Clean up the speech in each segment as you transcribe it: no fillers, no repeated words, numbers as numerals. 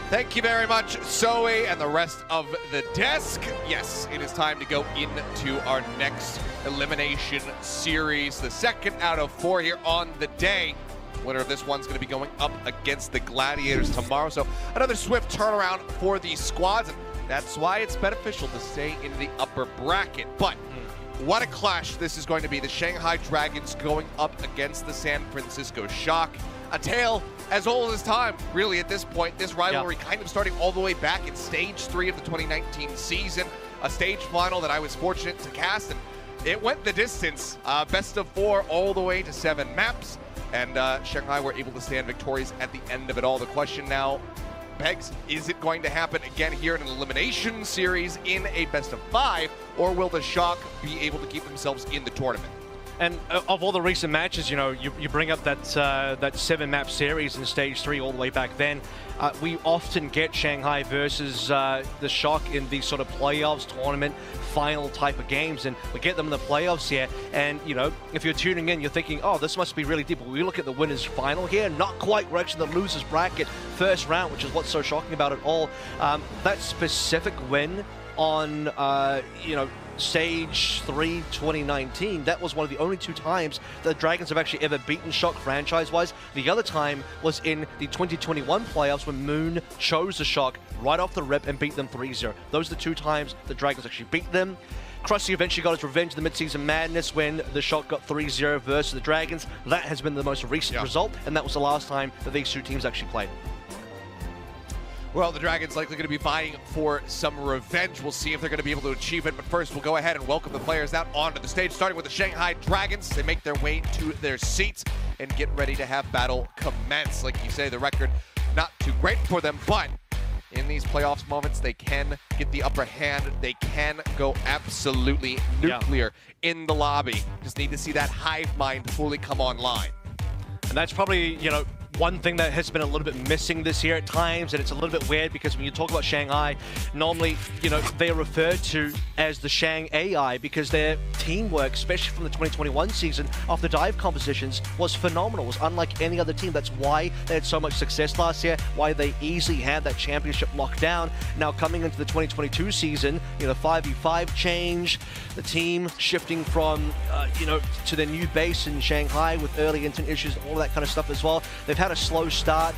Thank you very much, Zoe, and the rest of the desk. Yes, it is time to go into our next elimination series, the second out of 4 here on the day. Winner of this one's going to be going up against the Gladiators tomorrow, so another swift turnaround for these squads, and that's why it's beneficial to stay in the upper bracket. But what a clash this is going to be. The Shanghai Dragons going up against the San Francisco Shock. A tale as old as time, really, at this point. This rivalry kind of starting all the way back in Stage 3 of the 2019 season. A stage final that I was fortunate to cast, and it went the distance. Best of 4 all the way to 7 maps, and Shanghai were able to stand victorious at the end of it all. The question now begs, is it going to happen again here in an elimination series in a best of 5, or will the Shock be able to keep themselves in the tournament? And of all the recent matches, you know, you bring up that 7-map series in Stage 3 all the way back then. We often get Shanghai versus the Shock in these sort of playoffs, tournament, final type of games, and we get them in the playoffs here. And, you know, if you're tuning in, you're thinking, oh, this must be really deep. But we look at the winners final here, not quite. We're actually the losers bracket, first round, which is what's so shocking about it all. That specific win on, you know, Stage 3 2019, that was one of the only 2 times the Dragons have actually ever beaten Shock franchise-wise. The other time was in the 2021 playoffs when Moon chose the Shock right off the rip and beat them 3-0. Those are the 2 times the Dragons actually beat them. Krusty eventually got his revenge in the mid-season madness when the Shock got 3-0 versus the Dragons. That has been the most recent result, and that was the last time that these 2 teams actually played. Well, the Dragons likely going to be vying for some revenge. We'll see if they're going to be able to achieve it. But first, we'll go ahead and welcome the players out onto the stage, starting with the Shanghai Dragons. They make their way to their seats and get ready to have battle commence. Like you say, the record not too great for them, but in these playoffs moments, they can get the upper hand. They can go absolutely nuclear in the lobby. Just need to see that hive mind fully come online. And that's probably, you know, one thing that has been a little bit missing this year at times, and it's a little bit weird because when you talk about Shanghai, normally, you know, they're referred to as the Shang AI because their teamwork, especially from the 2021 season of the dive competitions, was phenomenal. It was unlike any other team. That's why they had so much success last year, why they easily had that championship locked down. Now coming into the 2022 season, you know, 5v5 change, the team shifting from, you know, to their new base in Shanghai with early internet issues, all that kind of stuff as well. They've had a slow start,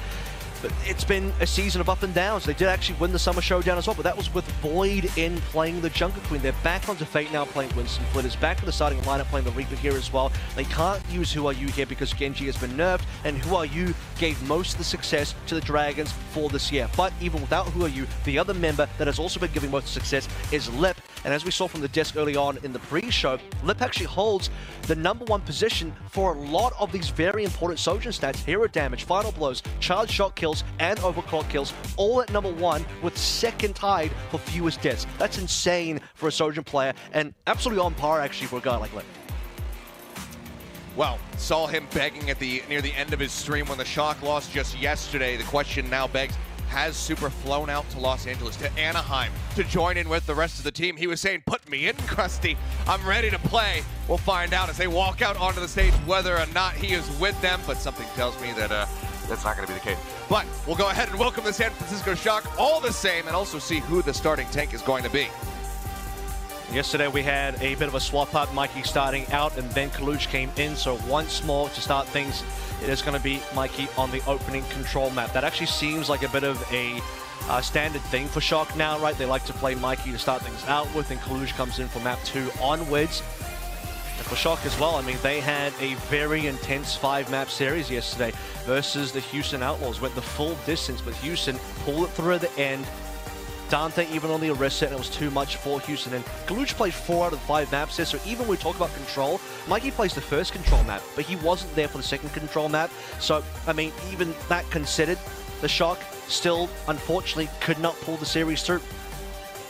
but it's been a season of up and downs. They did actually win the Summer Showdown as well, but that was with Void in playing the Jungle Queen. They're back onto Fate now playing Winston Flitters, back to the starting lineup playing the Reaper here as well. They can't use Who Are You here because Genji has been nerfed, and Who Are You gave most of the success to the Dragons for this year. But even without Who Are You, the other member that has also been giving most of the success is Lip. And as we saw from the desk early on in the pre-show, Lip actually holds the #1 position for a lot of these very important Sojourn stats: hero damage, final blows, charge shot kills, and overclock kills, all at #1 with second tied for fewest deaths. That's insane for a Sojourn player, and absolutely on par actually for a guy like Lip. Well, saw him begging at near the end of his stream when the Shock lost just yesterday. The question now begs, has Super flown out to Los Angeles, to Anaheim, to join in with the rest of the team? He was saying, put me in, Krusty. I'm ready to play. We'll find out as they walk out onto the stage whether or not he is with them, but something tells me that that's not going to be the case. But we'll go ahead and welcome the San Francisco Shock all the same, and also see who the starting tank is going to be. Yesterday we had a bit of a swap up, Mikey starting out and then Kaluj came in, so once more to start things, it is going to be Mikey on the opening control map. That actually seems like a bit of a standard thing for Shock now, right? They like to play Mikey to start things out with, and Kaluj comes in for map 2 onwards. And for Shock as well, I mean, they had a very intense 5-map series yesterday versus the Houston Outlaws. Went the full distance, but Houston pulled it through at the end. Dante even on the Orisa, and it was too much for Houston. And Kaluj played 4 out of the 5 maps there, so even when we talk about control, Mikey plays the first control map, but he wasn't there for the second control map. So, I mean, even that considered, the Shock still, unfortunately, could not pull the series through.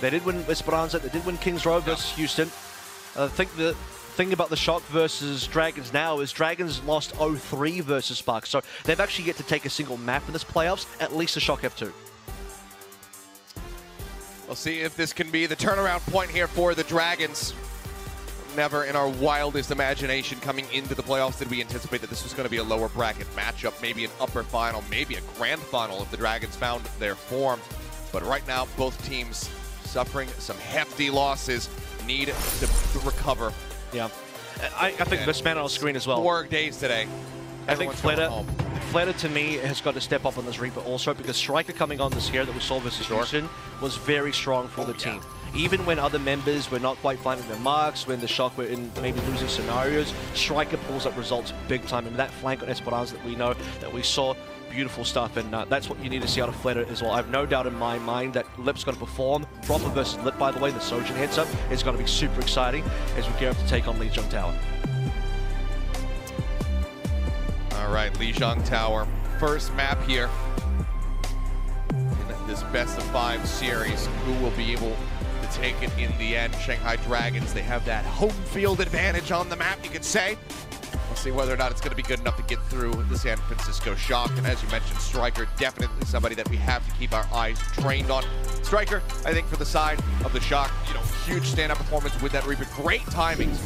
They did win Esperanza, they did win Kings Row versus Houston. I think the thing about the Shock versus Dragons now is Dragons lost 0-3 versus Sparks, so they've actually yet to take a single map in this playoffs. At least the Shock have 2. We'll see if this can be the turnaround point here for the Dragons. never in our wildest imagination coming into the playoffs did we anticipate that this was going to be a lower bracket matchup, maybe an upper final, maybe a grand final if the Dragons found their form. But right now, both teams suffering some hefty losses, need to recover. Yeah. I think this man on the screen as well. 4 days today. I think Fleta to me has got to step up on this Reaper also, because Striker coming on this here that we saw versus Houston was very strong for the team. Even when other members were not quite finding their marks, when the Shock were in maybe losing scenarios, Striker pulls up results big time. And that flank on Esperanza that we know, that we saw, beautiful stuff. And that's what you need to see out of Fleta as well. I have no doubt in my mind that Lip's going to perform. Proper versus Lip, by the way, the Sojourn heads up is going to be super exciting as we gear up to take on Lijiang Tower. All right, Lijiang Tower, first map here in this best of 5 series. Who will be able to take it in the end? Shanghai Dragons, they have that home field advantage on the map, you could say. We'll see whether or not it's going to be good enough to get through the San Francisco Shock. And as you mentioned, Striker, definitely somebody that we have to keep our eyes trained on. Striker, I think for the side of the Shock, huge stand-up performance with that Reaper. Great timings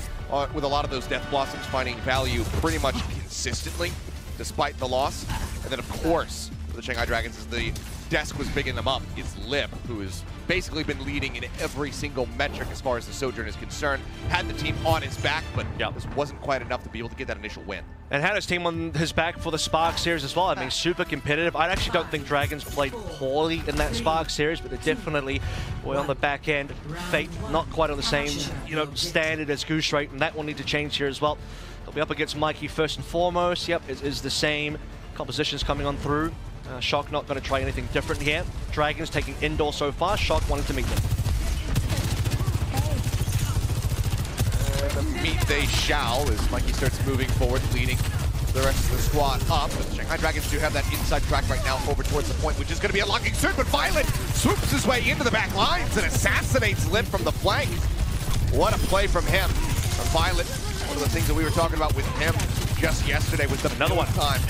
with a lot of those Death Blossoms finding value pretty much consistently, despite the loss. And then, of course, for the Shanghai Dragons, as the desk was bigging them up, it's Lip, who has basically been leading in every single metric as far as the Sojourn is concerned. Had the team on his back, but this wasn't quite enough to be able to get that initial win. And had his team on his back for the Spark series as well. I mean, super competitive. I actually don't think Dragons played poorly in that Spark series, but they're definitely on the back end. Fate not quite on the same, standard as Goose Rate, and that will need to change here as well. They'll be up against Mikey first and foremost. Yep, it is the same compositions coming on through. Shock not going to try anything different here. Dragons taking indoor so far. Shock wanting to meet them. Meet they shall as Mikey starts moving forward, leading the rest of the squad up. But the Shanghai Dragons do have that inside track right now over towards the point, which is going to be unlocking soon. But Violet swoops his way into the back lines and assassinates Lip from the flank. What a play from him. Violet, one of the things that we were talking about with him just yesterday was the another one time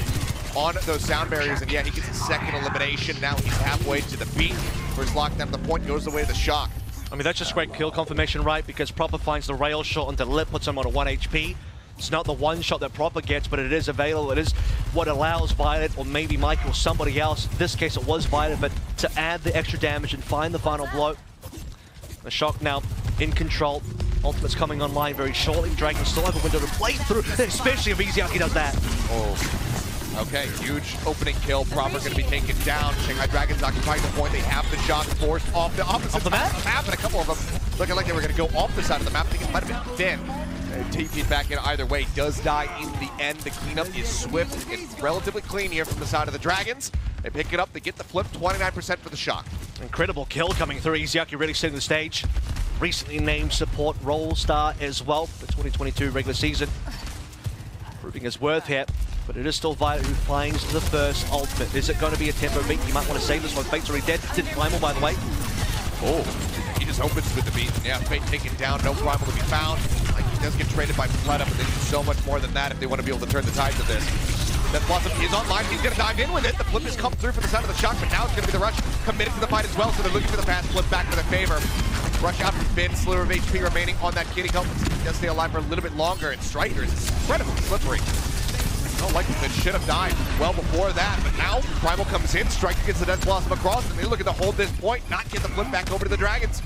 on those sound barriers, and yeah, he gets a second elimination. Now he's halfway to the beat. First lockdown of the point goes away the Shock. I mean, that's just great kill confirmation, right? Because Proper finds the rail shot onto Lip, puts him on a 1 HP. It's not the one shot that Proper gets, but it is available. It is what allows Violet, or maybe Mike or somebody else, in this case it was Violet, but to add the extra damage and find the final blow. The Shock now in control. Ultimate's coming online very shortly. Dragons still have a window to play through, especially if EasyHockey does that. Okay, huge opening kill. Proper going to be taken down. Shanghai Dragons occupying the point. They have the Shock forced off the opposite side of the map, and a couple of them looking like they were going to go off the side of the map. I think it might have been Finn. TP'd back in either way. Does die in the end. The cleanup is swift. It's relatively clean here from the side of the Dragons. They pick it up. They get the flip. 29% for the Shock. Incredible kill coming through. EasyHockey really setting the stage. Recently named support role star as well for the 2022 regular season. Proving his worth here. But it is still Violet who finds the first ultimate. Is it going to be a tempo beat? You might want to save this one. Fate's already dead. Didn't Primal, by the way. He just opens with the beat. Yeah, Fate taken down. No Primal to be found. Like, he does get traded by Fleta, but they need so much more than that if they want to be able to turn the tides of this. That Blossom is online. He's going to dive in with it. The flip has come through for the side of the Shock, but now it's going to be the Rush committed to the fight as well. So they're looking for the pass flip back to their favor. Rush out from Finn. Sliver of HP remaining on that kitty help. He does stay alive for a little bit longer, and Striker is incredibly slippery. No likelihood should have died well before that, but now Primal comes in. Striker gets the Death Blossom across, and they look at to hold this point, not get the flip back over to the Dragons.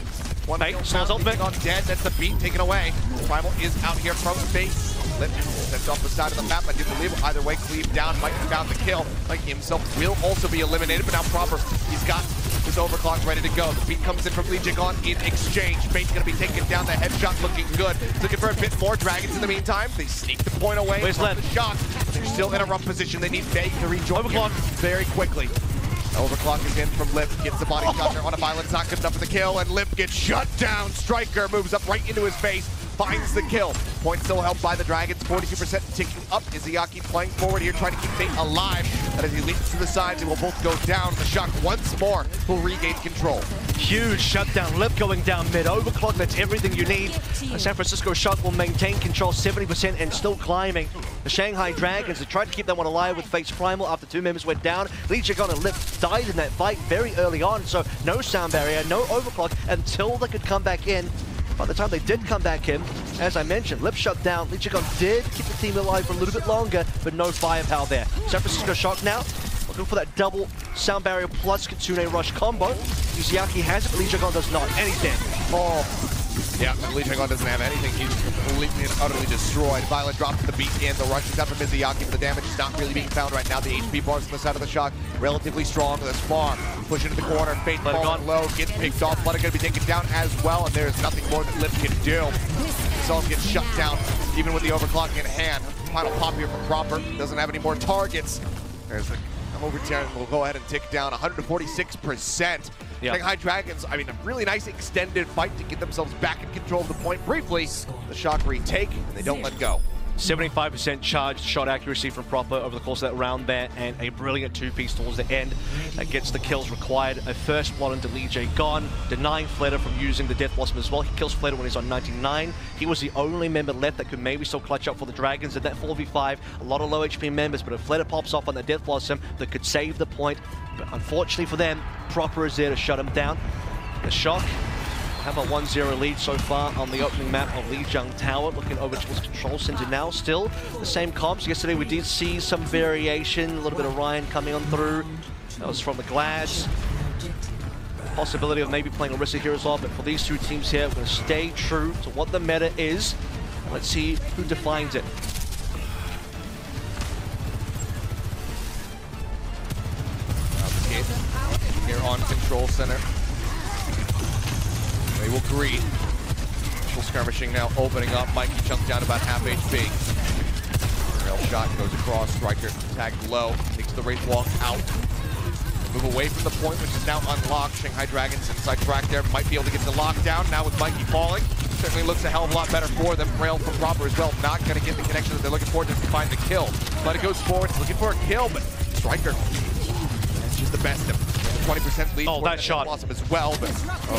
One Snow's ultimate on dead. That's the beat taken away. Primal is out here from Fate. That's off the side of the map. I do believe either way, cleave down. Mikey found the kill. Mikey himself will also be eliminated, but now Proper, he's got his overclock ready to go. The beat comes in from Lijiang in exchange. Fate's going to be taken down. The headshot looking good. Looking for a bit more. Dragons in the meantime. They sneak the point away. Where's from the Shock. They're still in a rough position. They need Faye to rejoin overclock very quickly. Overclock is in from Lip, gets the body shot there on a Violet. It's not good enough for the kill, and Lip gets shut down. Striker moves up right into his face, finds the kill. Point still held by the Dragons, 42% ticking up. EasyHockey playing forward here, trying to keep Fate alive. And as he leaps to the sides, they will both go down. The Shock once more will regain control. Huge shutdown. Lip going down mid. Overclock, that's everything you need. The San Francisco Shock will maintain control 70% and still climbing. The Shanghai Dragons, they tried to keep that one alive with Fate's Primal after 2 members went down. Lijiang and Lip died in that fight very early on, so no sound barrier, no overclock until they could come back in. By the time they did come back in, as I mentioned, Lip shut down. Lijigon did keep the team alive for a little bit longer, but no firepower there. San Francisco Shock now, looking for that double sound barrier plus Kitsune Rush combo. Izuyaki has it, but Lijigon does not. And he's dead. Oh. Yeah, Lijigon doesn't have anything. He's completely and utterly destroyed. Violet drops the beat in. The rush is up from Izuyaki, but the damage is not really being found right now. The HP bars on the side of the Shock relatively strong thus far. Push into the corner. Fate falling low. Gets picked off. Flooded going to be taken down as well, and there's nothing more that Lip can do. Zone gets shut down, even with the overclocking in hand. Final pop here from Proper. Doesn't have any more targets. There's the overturn. We'll go ahead and tick down 146%. Yep. Shanghai Dragons, I mean, a really nice extended fight to get themselves back in control of the point briefly. The Shock retake, and they don't let go. 75% charged shot accuracy from Proper over the course of that round there, and a brilliant two-piece towards the end that gets the kills required. A first blood into Lee J gone, denying Flatter from using the Death Blossom as well. He kills Flatter when he's on 99. He was the only member left that could maybe still clutch up for the Dragons in that 4v5. A lot of low HP members, but if Flatter pops off on the Death Blossom, that could save the point. But unfortunately for them, Proper is there to shut him down. The Shock have a 1-0 lead so far on the opening map of Lijiang Tower. Looking over towards Control Center now. Still the same comps. Yesterday we did see some variation. A little bit of Ryan coming on through. That was from the Glads. Possibility of maybe playing Orisa here as well. But for these two teams here, we're going to stay true to what the meta is. Let's see who defines it. Here on Control Center. They will greet. Initial skirmishing now opening up. Mikey jumps down about half HP. Rail shot goes across. Striker tagged low. Takes the Wraith Walk out. Move away from the point, which is now unlocked. Shanghai Dragons inside track there. Might be able to get the lockdown. Now with Mikey falling. Certainly looks a hell of a lot better for them. Rail from Proper as well. Not going to get the connection that they're looking for just to find the kill. But it goes forward. Looking for a kill, but Striker, that's just the best of 20% lead. Oh, that shot. Awesome as well, but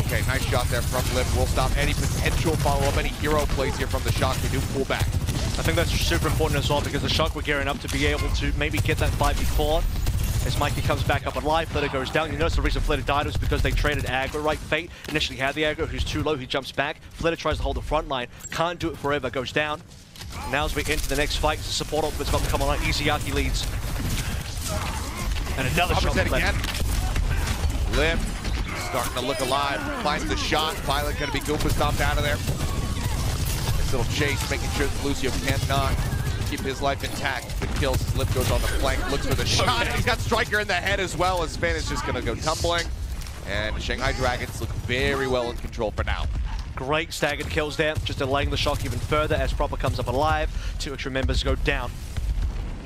okay, nice shot there from Lip. We'll stop any potential follow-up, any hero plays here from the Shock. They do pull back. I think that's super important as well because the Shock were gearing up to be able to maybe get that 5v4. As Mikey comes back up alive, Flitter goes down. You notice the reason Flitter died was because they traded aggro, right? Fate initially had the aggro, who's too low, he jumps back. Flitter tries to hold the front line, can't do it forever, goes down. Now as we enter the next fight, the support ultimate's about to come online. Izuyaki leads. And another shot from again. Lip starting to look alive, finds the shot. Violet going to be Goomba stomped out of there. Nice little chase, making sure that Lucio cannot keep his life intact. Good kills as Lip goes on the flank, looks for the shot. And he's got Striker in the head as well, as Fan is just going to go tumbling. And the Shanghai Dragons look very well in control for now. Great staggered kills there, just delaying the Shock even further as Proper comes up alive. 2 extra members go down.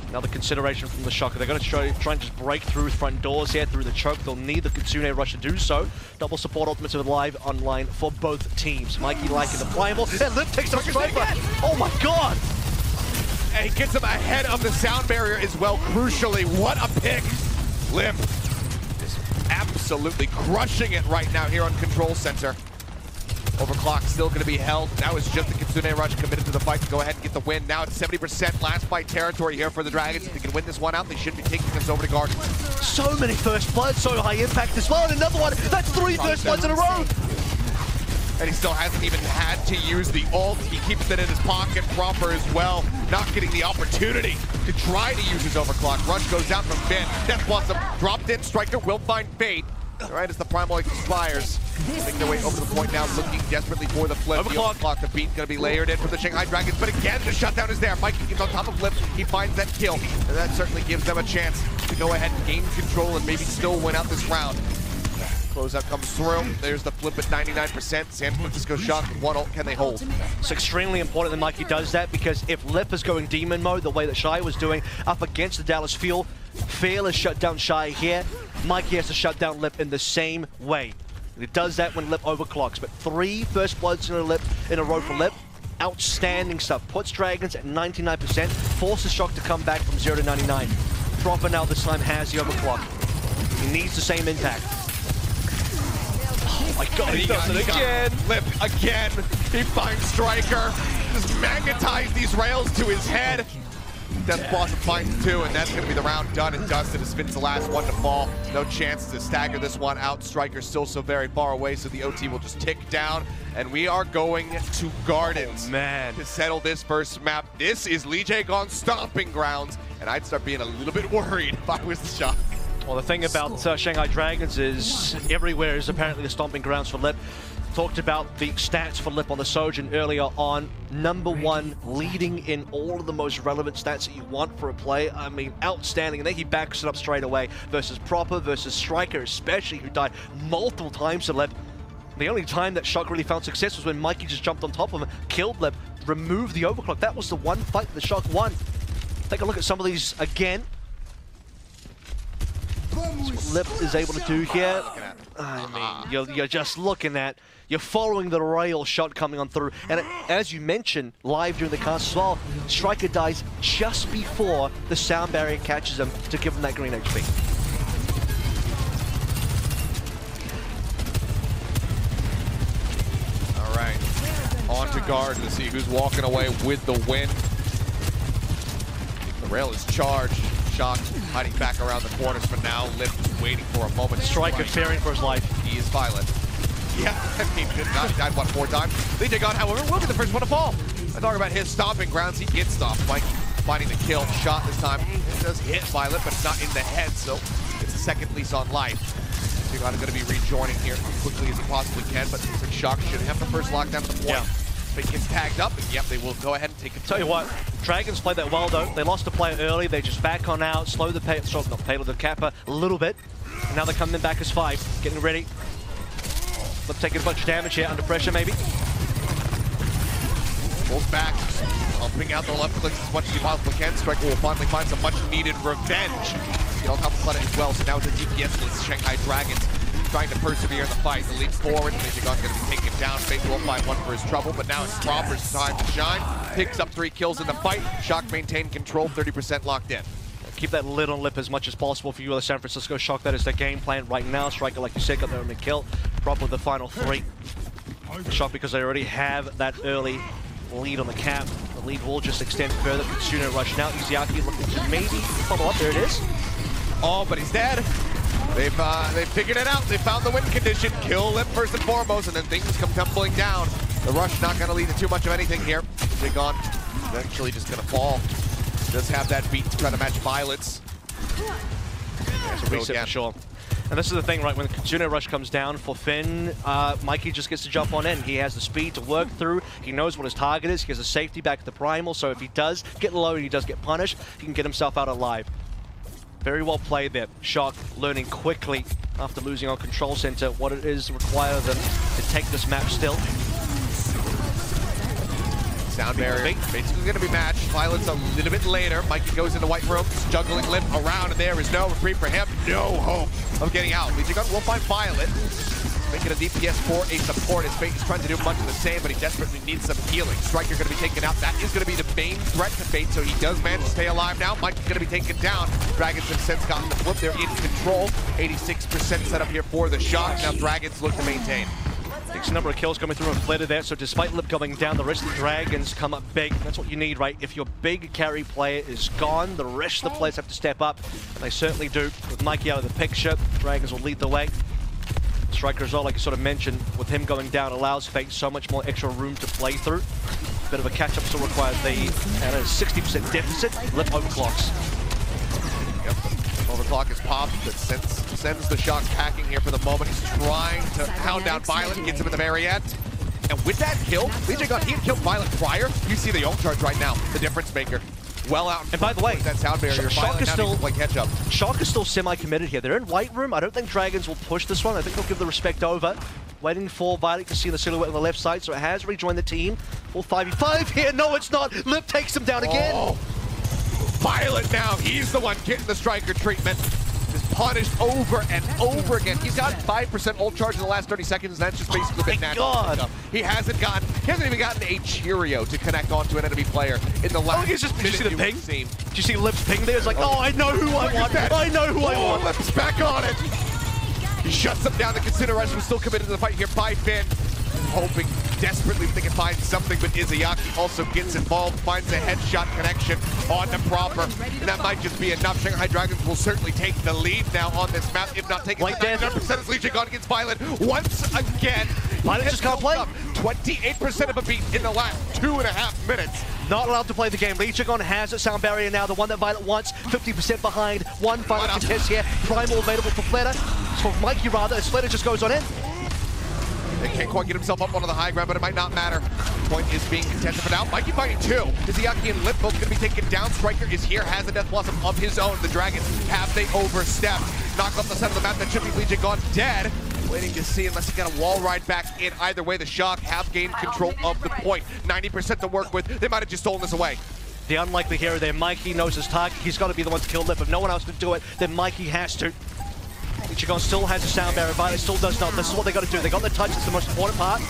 Another consideration from the Shock. They're going to try and just break through front doors here through the choke. They'll need the Kitsune Rush to do so. Double support ultimates are live online for both teams. Mikey liking the primal. And Lip takes the Striker. Oh my god! And he gets him ahead of the sound barrier as well, crucially. What a pick! Lip is absolutely crushing it right now here on Control Center. Overclock still going to be held. Now it's just the Kitsune Rush committed to the fight to go ahead and get the win. Now it's 70% last fight territory here for the Dragons. If they can win this one out, they should be taking this over to Guardians. So many first bloods, so high impact as well. And another one. That's 3 first bloods in a row. And he still hasn't even had to use the ult. He keeps it in his pocket proper as well. Not getting the opportunity to try to use his overclock. Rush goes out from Finn. Death Blossom dropped in. Striker will find Fate. Right as the primal expires. Making their way over the point now, looking desperately for the flip. Overclock. The beat going to be layered in from the Shanghai Dragons, but again, the shutdown is there. Mikey gets on top of Flip. He finds that kill, and that certainly gives them a chance to go ahead and gain control and maybe still win out this round. Closeout comes through. There's the flip at 99%. San Francisco Shock, 1 ult. Can they hold? It's extremely important that Mikey does that because if Lip is going demon mode the way that Shy was doing up against the Dallas Fuel, Fearless shut down Shy here. Mikey has to shut down Lip in the same way. He does that when Lip overclocks, but 3 first bloods in a row for Lip. Outstanding stuff. Puts Dragons at 99%, forces Shock to come back from 0 to 99. Proper now this time has the overclock. He needs the same impact. Oh my god, he does it again! Lip again! He finds Striker! Just magnetize these rails to his head! Death Blossom finds 2, and that's going to be the round done and dusted as Finn's the last one to fall. No chance to stagger this one out. Striker's still so very far away, so the OT will just tick down. And we are going to Gardens to settle this first map. This is Lee Jae-gon's stomping grounds, and I'd start being a little bit worried if I was the Shock. Well, the thing about Shanghai Dragons is everywhere is apparently the stomping grounds for Lip. Talked about the stats for Lip on the Sojin earlier on. #1, leading in all of the most relevant stats that you want for a play. I mean, outstanding. And then he backs it up straight away versus Proper, versus Striker especially, who died multiple times to Lip. The only time that Shock really found success was when Mikey just jumped on top of him, killed Lip, removed the overclock. That was the one fight that Shock won. Take a look at some of these again. That's what Lip is able to do here. I mean, you're just looking at, you're following the rail shot coming on through. And as you mentioned, live during the cast as well, Striker dies just before the sound barrier catches him to give him that green HP. All right, on to guard to see who's walking away with the win. The rail is charged. Shock hiding back around the corners for now. Lip just waiting for a moment. Striker fearing for his life. He is violent. Yeah, I mean, good God, he died, what, 4 times? Lee Jae-gon, however, will be the first one to fall. I talk about his stomping grounds. He gets stomped. Mike finding the kill. Shot this time. It does hit Violet, but not in the head, so it's a second lease on life. Jae-gon is going to be rejoining here as quickly as he possibly can, but looks like Shock should have the first lockdown at the point. Yeah. But he gets tagged up, and yep, they will go ahead and take it. Tell you what, Dragons played that well though. They lost the player early, they just back on out, slow the payload the Kappa a little bit. And now they're coming back as 5, getting ready. Lip taking a bunch of damage here, under pressure maybe. Pulls back, pumping out the left clicks as much as he possibly can. Striker will finally find some much needed revenge. He on top of Planet as well, so now it's a DPS-less Shanghai Dragons trying to persevere in the fight. The leap forward, Jae-gon's going to be taken down. Fate will find one for his trouble, but now it's Proper's time to shine. Picks up 3 kills in the fight. Shock maintained control, 30% locked in. Keep that lid on Lip as much as possible for you, the San Francisco Shock. That is their game plan right now. Striker, like you said, got their own kill. Proper with the final 3. Shock, because they already have that early lead on the cap. The lead will just extend further. Kitsune rush now. Iziaki looking to maybe follow up. There it is. Oh, but he's dead. They've figured it out. They found the win condition. Kill Lip first and foremost, and then things come tumbling down. The rush not going to lead to too much of anything here. Jae-gon eventually just going to fall. Does have that beat to try to match Violet's. That's a reset for sure. And this is the thing, right? When the Kitsune rush comes down for Finn, Mikey just gets to jump on in. He has the speed to work through. He knows what his target is. He has a safety back at the primal, so if he does get low and he does get punished, he can get himself out alive. Very well played there. Shock learning quickly after losing on Control Center what it is required of them to take this map still. Sound barrier basically going to be matched. Violet's a little bit later. Mikey goes into white room, juggling Lip around, and there is no reprieve for him. No hope of getting out. Lee Jae-gon will find Violet. Making a DPS for a support. His Fate is trying to do much of the same, but he desperately needs some healing. Striker going to be taken out. That is going to be the main threat to Fate, so he does manage to stay alive now. Mikey's going to be taken down. Dragons have since gotten the flip. They're in control. 86% set up here for the Shock. Now Dragons look to maintain. Takes a number of kills coming through and Flitter there, so despite Lip going down, the rest of the Dragons come up big. That's what you need, right? If your big carry player is gone, the rest of the players have to step up. And they certainly do. With Mikey out of the picture, Dragons will lead the way. Striker as well, like you sort of mentioned, with him going down, allows Fate so much more extra room to play through. Bit of a catch-up still requires the 60% deficit. Lip overclocks. Yep. Overclock is popped, that sends the Shock packing here for the moment. He's trying to hound down Violet, gets him at the very end. And with that kill, Lee Jae-gon, he had killed Violet prior. You see the ult charge right now, the difference maker. Well out. And by the way, that sound barrier, Shock is still like catch-up. Shock is still semi-committed here. They're in white room. I don't think Dragons will push this one. I think they'll give the respect over. Waiting for Violet to see the silhouette on the left side, so it has rejoined the team. Full 5v5 here. No, it's not. Lip takes him down again. Oh. Violet now, he's the one getting the Striker treatment. Is punished over and over again. He's got 5% ult charge in the last 30 seconds, and that's just basically been natural. He hasn't even gotten a Cheerio to connect onto an enemy player in the last did you see the ping? Did you see Lip's ping there? It's like, oh, I know who I want. I know who I want. Lip's back on it. He shuts him down. The Consider Rush was still committed to the fight here by Finn. hoping desperately that they can find something, but Izayaki also gets involved, finds a headshot connection on the Proper, and that might just be enough. Shanghai Dragons will certainly take the lead now on this map, if not take it. Like 99% is Legion gone against Violet once again. Violet just can't play. 28% of a beat in the last 2.5 minutes. Not allowed to play the game. Legion has a sound barrier now, the one that Violet wants, 50% behind, one final contest here. Primal available for Fleta, for Mikey rather, as Fleta just goes on in. They can't quite get himself up onto the high ground, but it might not matter. Point is being contested for now. Mikey fighting two. Izayaki and Lip both going to be taken down. Striker is here, has a Death Blossom of his own. The Dragons have they overstepped. Knock off the center of the map, that should be Legion gone dead. Waiting to see unless he got a wall ride back in. Either way, the Shock have gained control of the point. 90% to work with. They might have just stolen this away. The unlikely hero there, Mikey knows his target. He's got to be the one to kill Lip. If no one else can do it, then Mikey has to. Ichigon still has a sound barrier, Violet still does not. This is what they got to do. They got the touch, it's the most important part.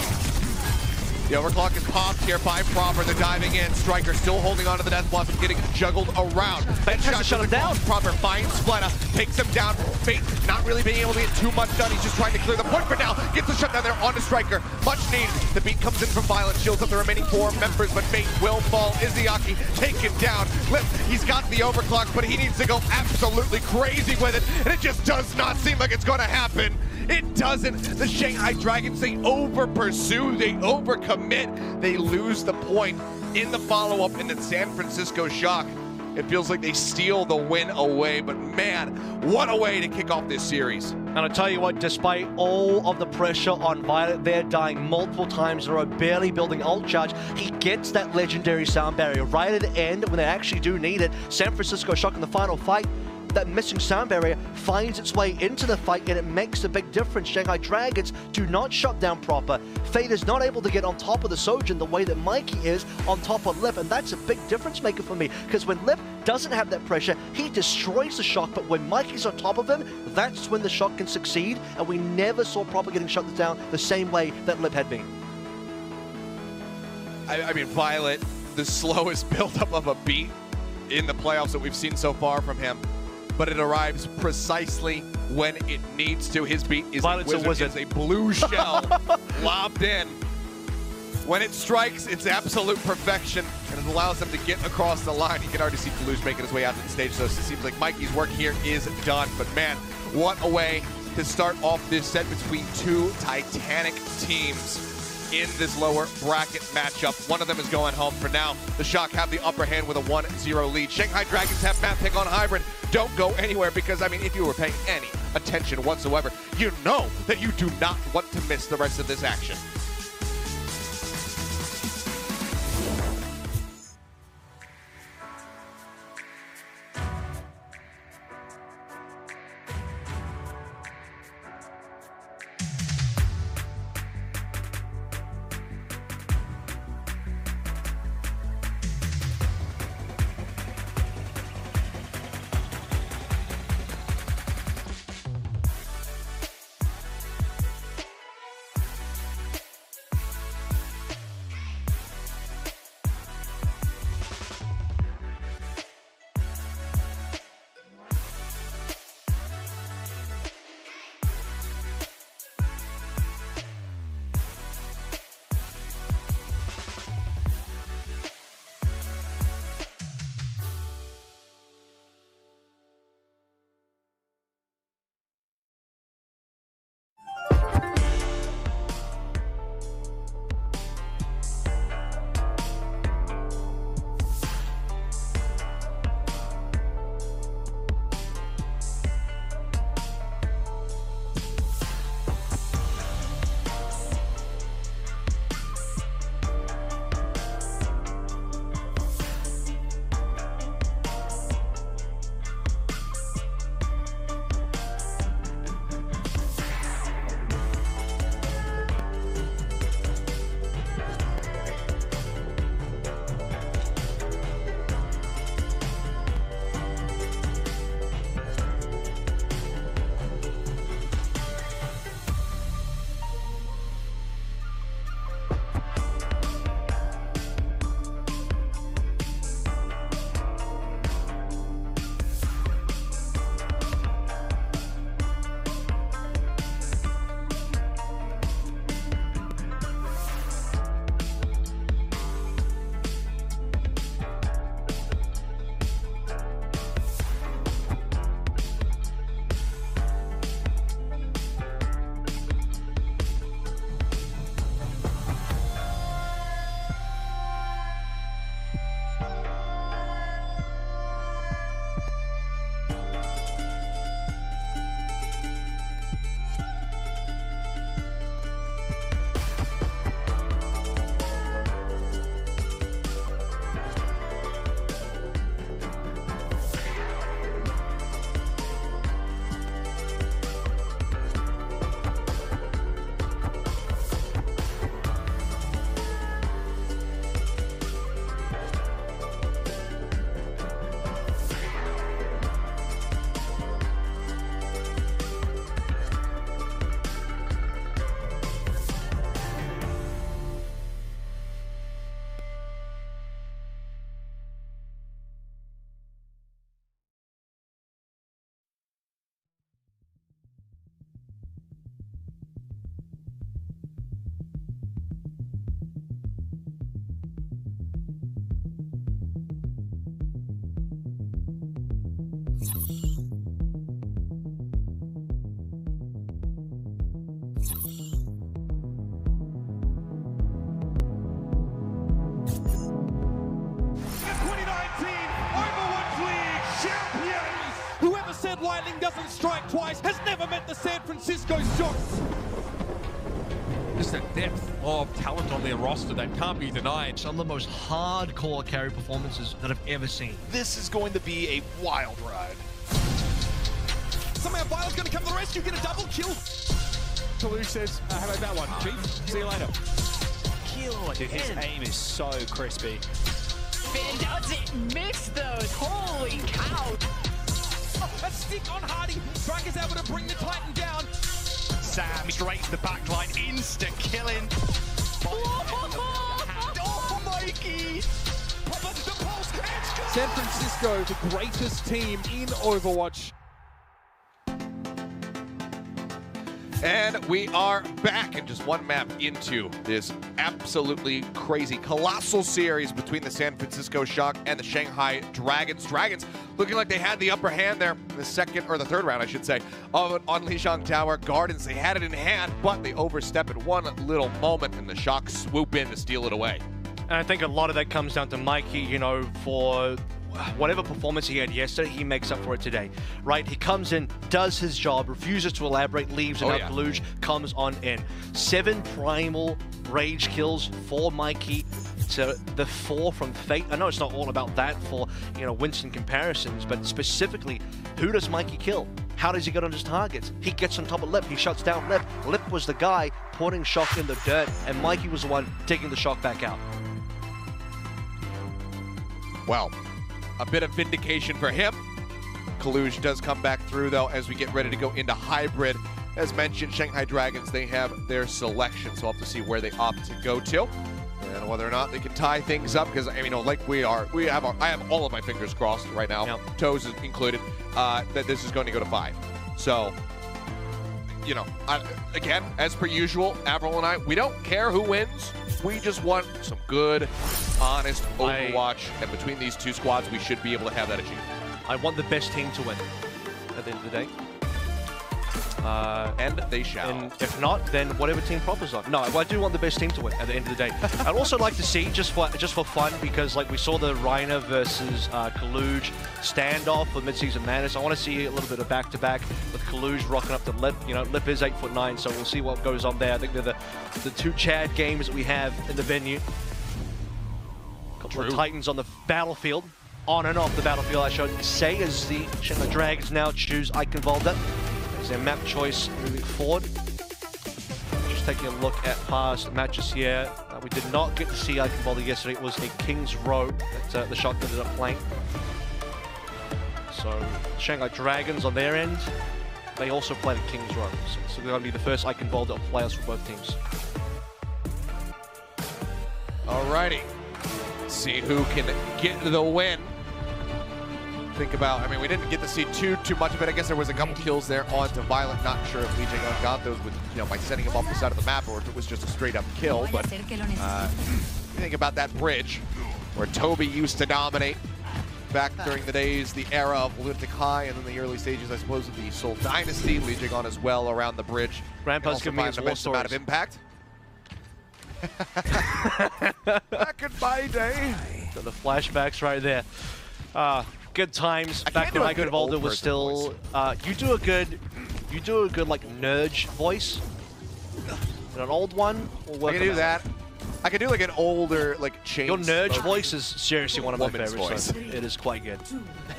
The overclock is popped here by Proper. They're diving in. Striker still holding on to the Death Blossom, getting juggled around. Fate has to shut him down. Proper finds Fleta, takes him down. Fate not really being able to get too much done. He's just trying to clear the point for now. Gets the shutdown there onto Striker. Much needed. The beat comes in from Violent, shields up the remaining 4 members, but Fate will fall. Izayaki taken down. Lip, he's got the overclock, but he needs to go absolutely crazy with it, and it just does not seem like it's going to happen. It doesn't. The Shanghai Dragons, they over-pursue, they over-commit, they lose the point in the follow-up, in the San Francisco Shock. It feels like they steal the win away, but man, what a way to kick off this series. And I'll tell you what, despite all of the pressure on Violet, they're dying multiple times. They're barely building ult charge. He gets that legendary sound barrier right at the end when they actually do need it. San Francisco Shock in the final fight, that missing sound barrier finds its way into the fight, and it makes a big difference. Shanghai Dragons do not shut down Proper. Fate is not able to get on top of the Sojin the way that Mikey is on top of Lip, and that's a big difference maker for me, because when Lip doesn't have that pressure, he destroys the Shock, but when Mikey's on top of him, that's when the Shock can succeed, and we never saw Proper getting shut down the same way that Lip had been. I mean, Violet, the slowest buildup of a beat in the playoffs that we've seen so far from him. But it arrives precisely when it needs to. His beat is Violet's a wizard. It's a blue shell lobbed in. When it strikes, it's absolute perfection, and it allows them to get across the line. You can already see Toulouse making his way out to the stage, so it seems like Mikey's work here is done. But man, what a way to start off this set between two titanic teams in this lower bracket matchup. One of them is going home for now. The Shock have the upper hand with a 1-0 lead. Shanghai Dragons have map pick on Hybrid. Don't go anywhere, because, I mean, if you were paying any attention whatsoever, you know that you do not want to miss the rest of this action. lightning doesn't strike twice, has never met the San Francisco shots. Just a depth of talent on their roster that can't be denied. Some of the most hardcore carry performances that I've ever seen. This is going to be a wild ride. Somehow Vile's going to come to the rescue, get a double kill. Kalush says, how about that one, Chief? See you later. Kill. Dude, his aim is so crispy. Finn doesn't miss those. Holy cow. A stick on Hardy. Striker's able to bring the Titan down. Sam straight to the backline, insta killing. Oh, Mikey! The pulse, San Francisco, the greatest team in Overwatch. And we are back in just one map into this absolutely crazy, colossal series between the San Francisco Shock and the Shanghai Dragons. Dragons looking like they had the upper hand there in the second, or the third round, I should say, on Lijiang Tower Gardens. They had it in hand, but they overstep at one little moment, and the Shock swoop in to steal it away. And I think a lot of that comes down to Mikey, you know, for whatever performance he had yesterday, he makes up for it today, right? He comes in, does his job, refuses to elaborate, leaves, and now Kalush comes on in. 7 primal rage kills for Mikey to the 4 from Fate. I know it's not all about that for, you know, Winston comparisons, but specifically, who does Mikey kill? How does he get on his targets? He gets on top of Lip, he shuts down Lip. Lip was the guy putting Shock in the dirt, and Mikey was the one taking the Shock back out. Well, a bit of vindication for him. Kalush does come back through, though, as we get ready to go into hybrid. As mentioned, Shanghai Dragons, they have their selection, so we'll have to see where they opt to go to and whether or not they can tie things up, because, I mean, you know, like I have all of my fingers crossed right now, toes included, that this is going to go to 5. So, you know, again, as per usual, Avril and I, we don't care who wins. We just want some good, honest Overwatch, and between these two squads, we should be able to have that achieved. I want the best team to win at the end of the day. And they shall. And if not, then whatever team proffers on. No, I do want the best team to win at the end of the day. I'd also like to see, just for fun, because like we saw the Reiner versus Kalush standoff for Midseason Madness. I want to see a little bit of back-to-back with Kalush rocking up to Lip. You know, Lip is 8'9", so we'll see what goes on there. I think they're the 2 Chad games that we have in the venue. Couple of Titans on the battlefield. On and off the battlefield, I should say, as the Shanghai Dragons now choose Eichenwalde as their map choice moving forward. Just taking a look at past matches here. We did not get to see Eichenwalde yesterday. It was a King's Row that the Shock ended up playing. So Shanghai Dragons on their end, they also played at King's Row. So they're going to be the first Eichenwalde players for both teams. Alrighty. Let's see who can get the win. Think about, I mean, we didn't get to see too much of it. I guess there was a couple kills there onto Violent. Not sure if Lijiang got those with, you know, by setting him off the side of the map, or if it was just a straight up kill. But think about that bridge where Toby used to dominate back during the days, the era of Olympic High, and then the early stages, I suppose, of the Seoul Dynasty. Lijiang as well around the bridge. Grandpa's giving me his war stories. Amount of impact. Back in my day. So the flashbacks right there. Good times back when Eichenwalde was still. You do a good like Nurge voice. An old one. I can do that. I can do like an older like chain. Your Nurge voice is seriously one of my favorites. Voice. So it is quite good.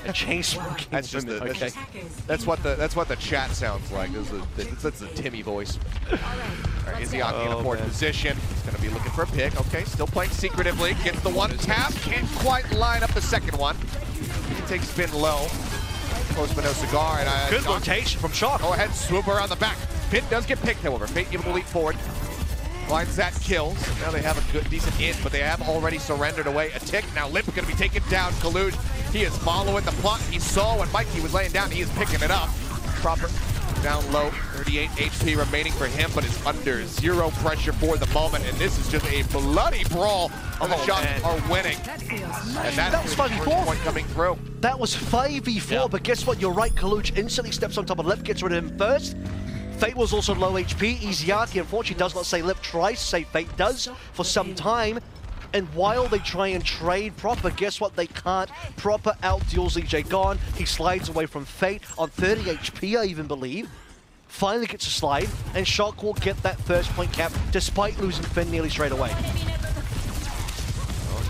A chain smoking. That's just that's what the chat sounds like. That's the Timmy voice. All right, Izzyaki in a poor position. He's going to be looking for a pick. Okay, still playing secretively. Gets the one tap. Can't quite line up the second one. He takes spin low. Close but no cigar. And good rotation from Shock. Go ahead, swoop around the back. Finn does get picked, however. Fate able to leap forward. Finds that kill. So now they have a good, decent in, but they have already surrendered away a tick. Now Lip going to be taken down. Kalush, he is following the plot. He saw when Mikey was laying down. He is picking it up. Proper down low. 38 HP remaining for him, but it's under 0 pressure for the moment. And this is just a bloody brawl. The Shots are winning. And that was 5v4 point coming through. That was 5v4, but guess what? You're right. Kalush instantly steps on top of Lip, gets rid of him first. Fate was also low HP. Izzyaki, unfortunately, does not say Lip, tries to say Fate does for some time. And while they try and trade Proper, guess what? They can't. Proper outdeals EJ Gone. He slides away from Fate on 30 HP, I even believe. Finally gets a slide, and Shock will get that first point cap despite losing Finn nearly straight away.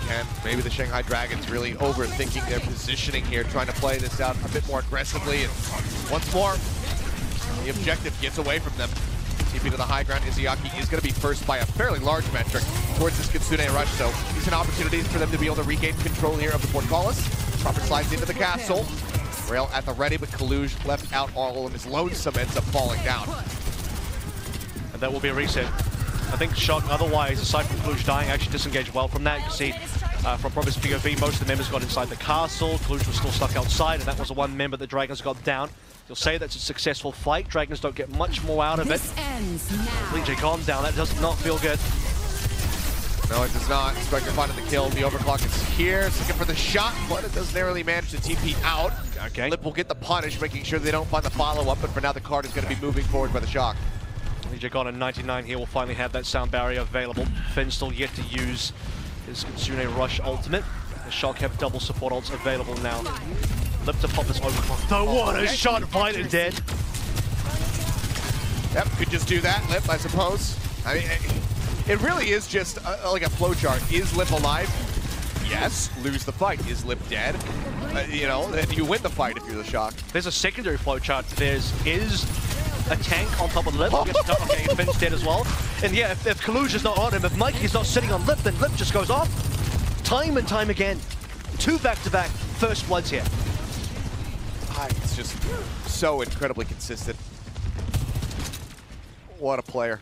And maybe the Shanghai Dragons really overthinking their positioning here, trying to play this out a bit more aggressively. And once more, the objective gets away from them. TP to the high ground. Izayaki is going to be first by a fairly large metric towards this Kitsune rush, so these are opportunities for them to be able to regain control here of the portcullis. Proper slides into the castle. Rail at the ready, but Kaluj left out all of his lonesome, ends up falling down. And that will be a reset. I think Shock, otherwise, aside from Kaluj dying, actually disengaged well from that. You can see from Proper's POV, most of the members got inside the castle. Kaluj was still stuck outside, and that was the one member that Dragons got down. You'll say that's a successful fight. Dragons don't get much more out of it. EJ Gone down, that does not feel good. No, it does not. Striker finding the kill. The overclock is here. It's looking for the shot, but it doesn't narrowly manage to TP out. Okay. Lip will get the punish, making sure they don't find the follow-up, but for now the card is going to be moving forward by the Shock. EJ Gone at 99 here will finally have that sound barrier available. Finn still yet to use his Kitsune Rush ultimate. The Shock have double support ults available now. Lip to pop this overclock. No, what a shot! Fight it dead. Yep, could just do that, Lip, I suppose. I mean, it really is just like a flowchart. Is Lip alive? Yes. Lose the fight. Is Lip dead? You know, then you win the fight if you're the Shock. There's a secondary flowchart. Is a tank on top of Lip. Okay, Finn's dead as well. And yeah, if Kaluj is not on him, if Mikey's not sitting on Lip, then Lip just goes off. Time and time again. 2 back-to-back first bloods here. It's just so incredibly consistent. What a player.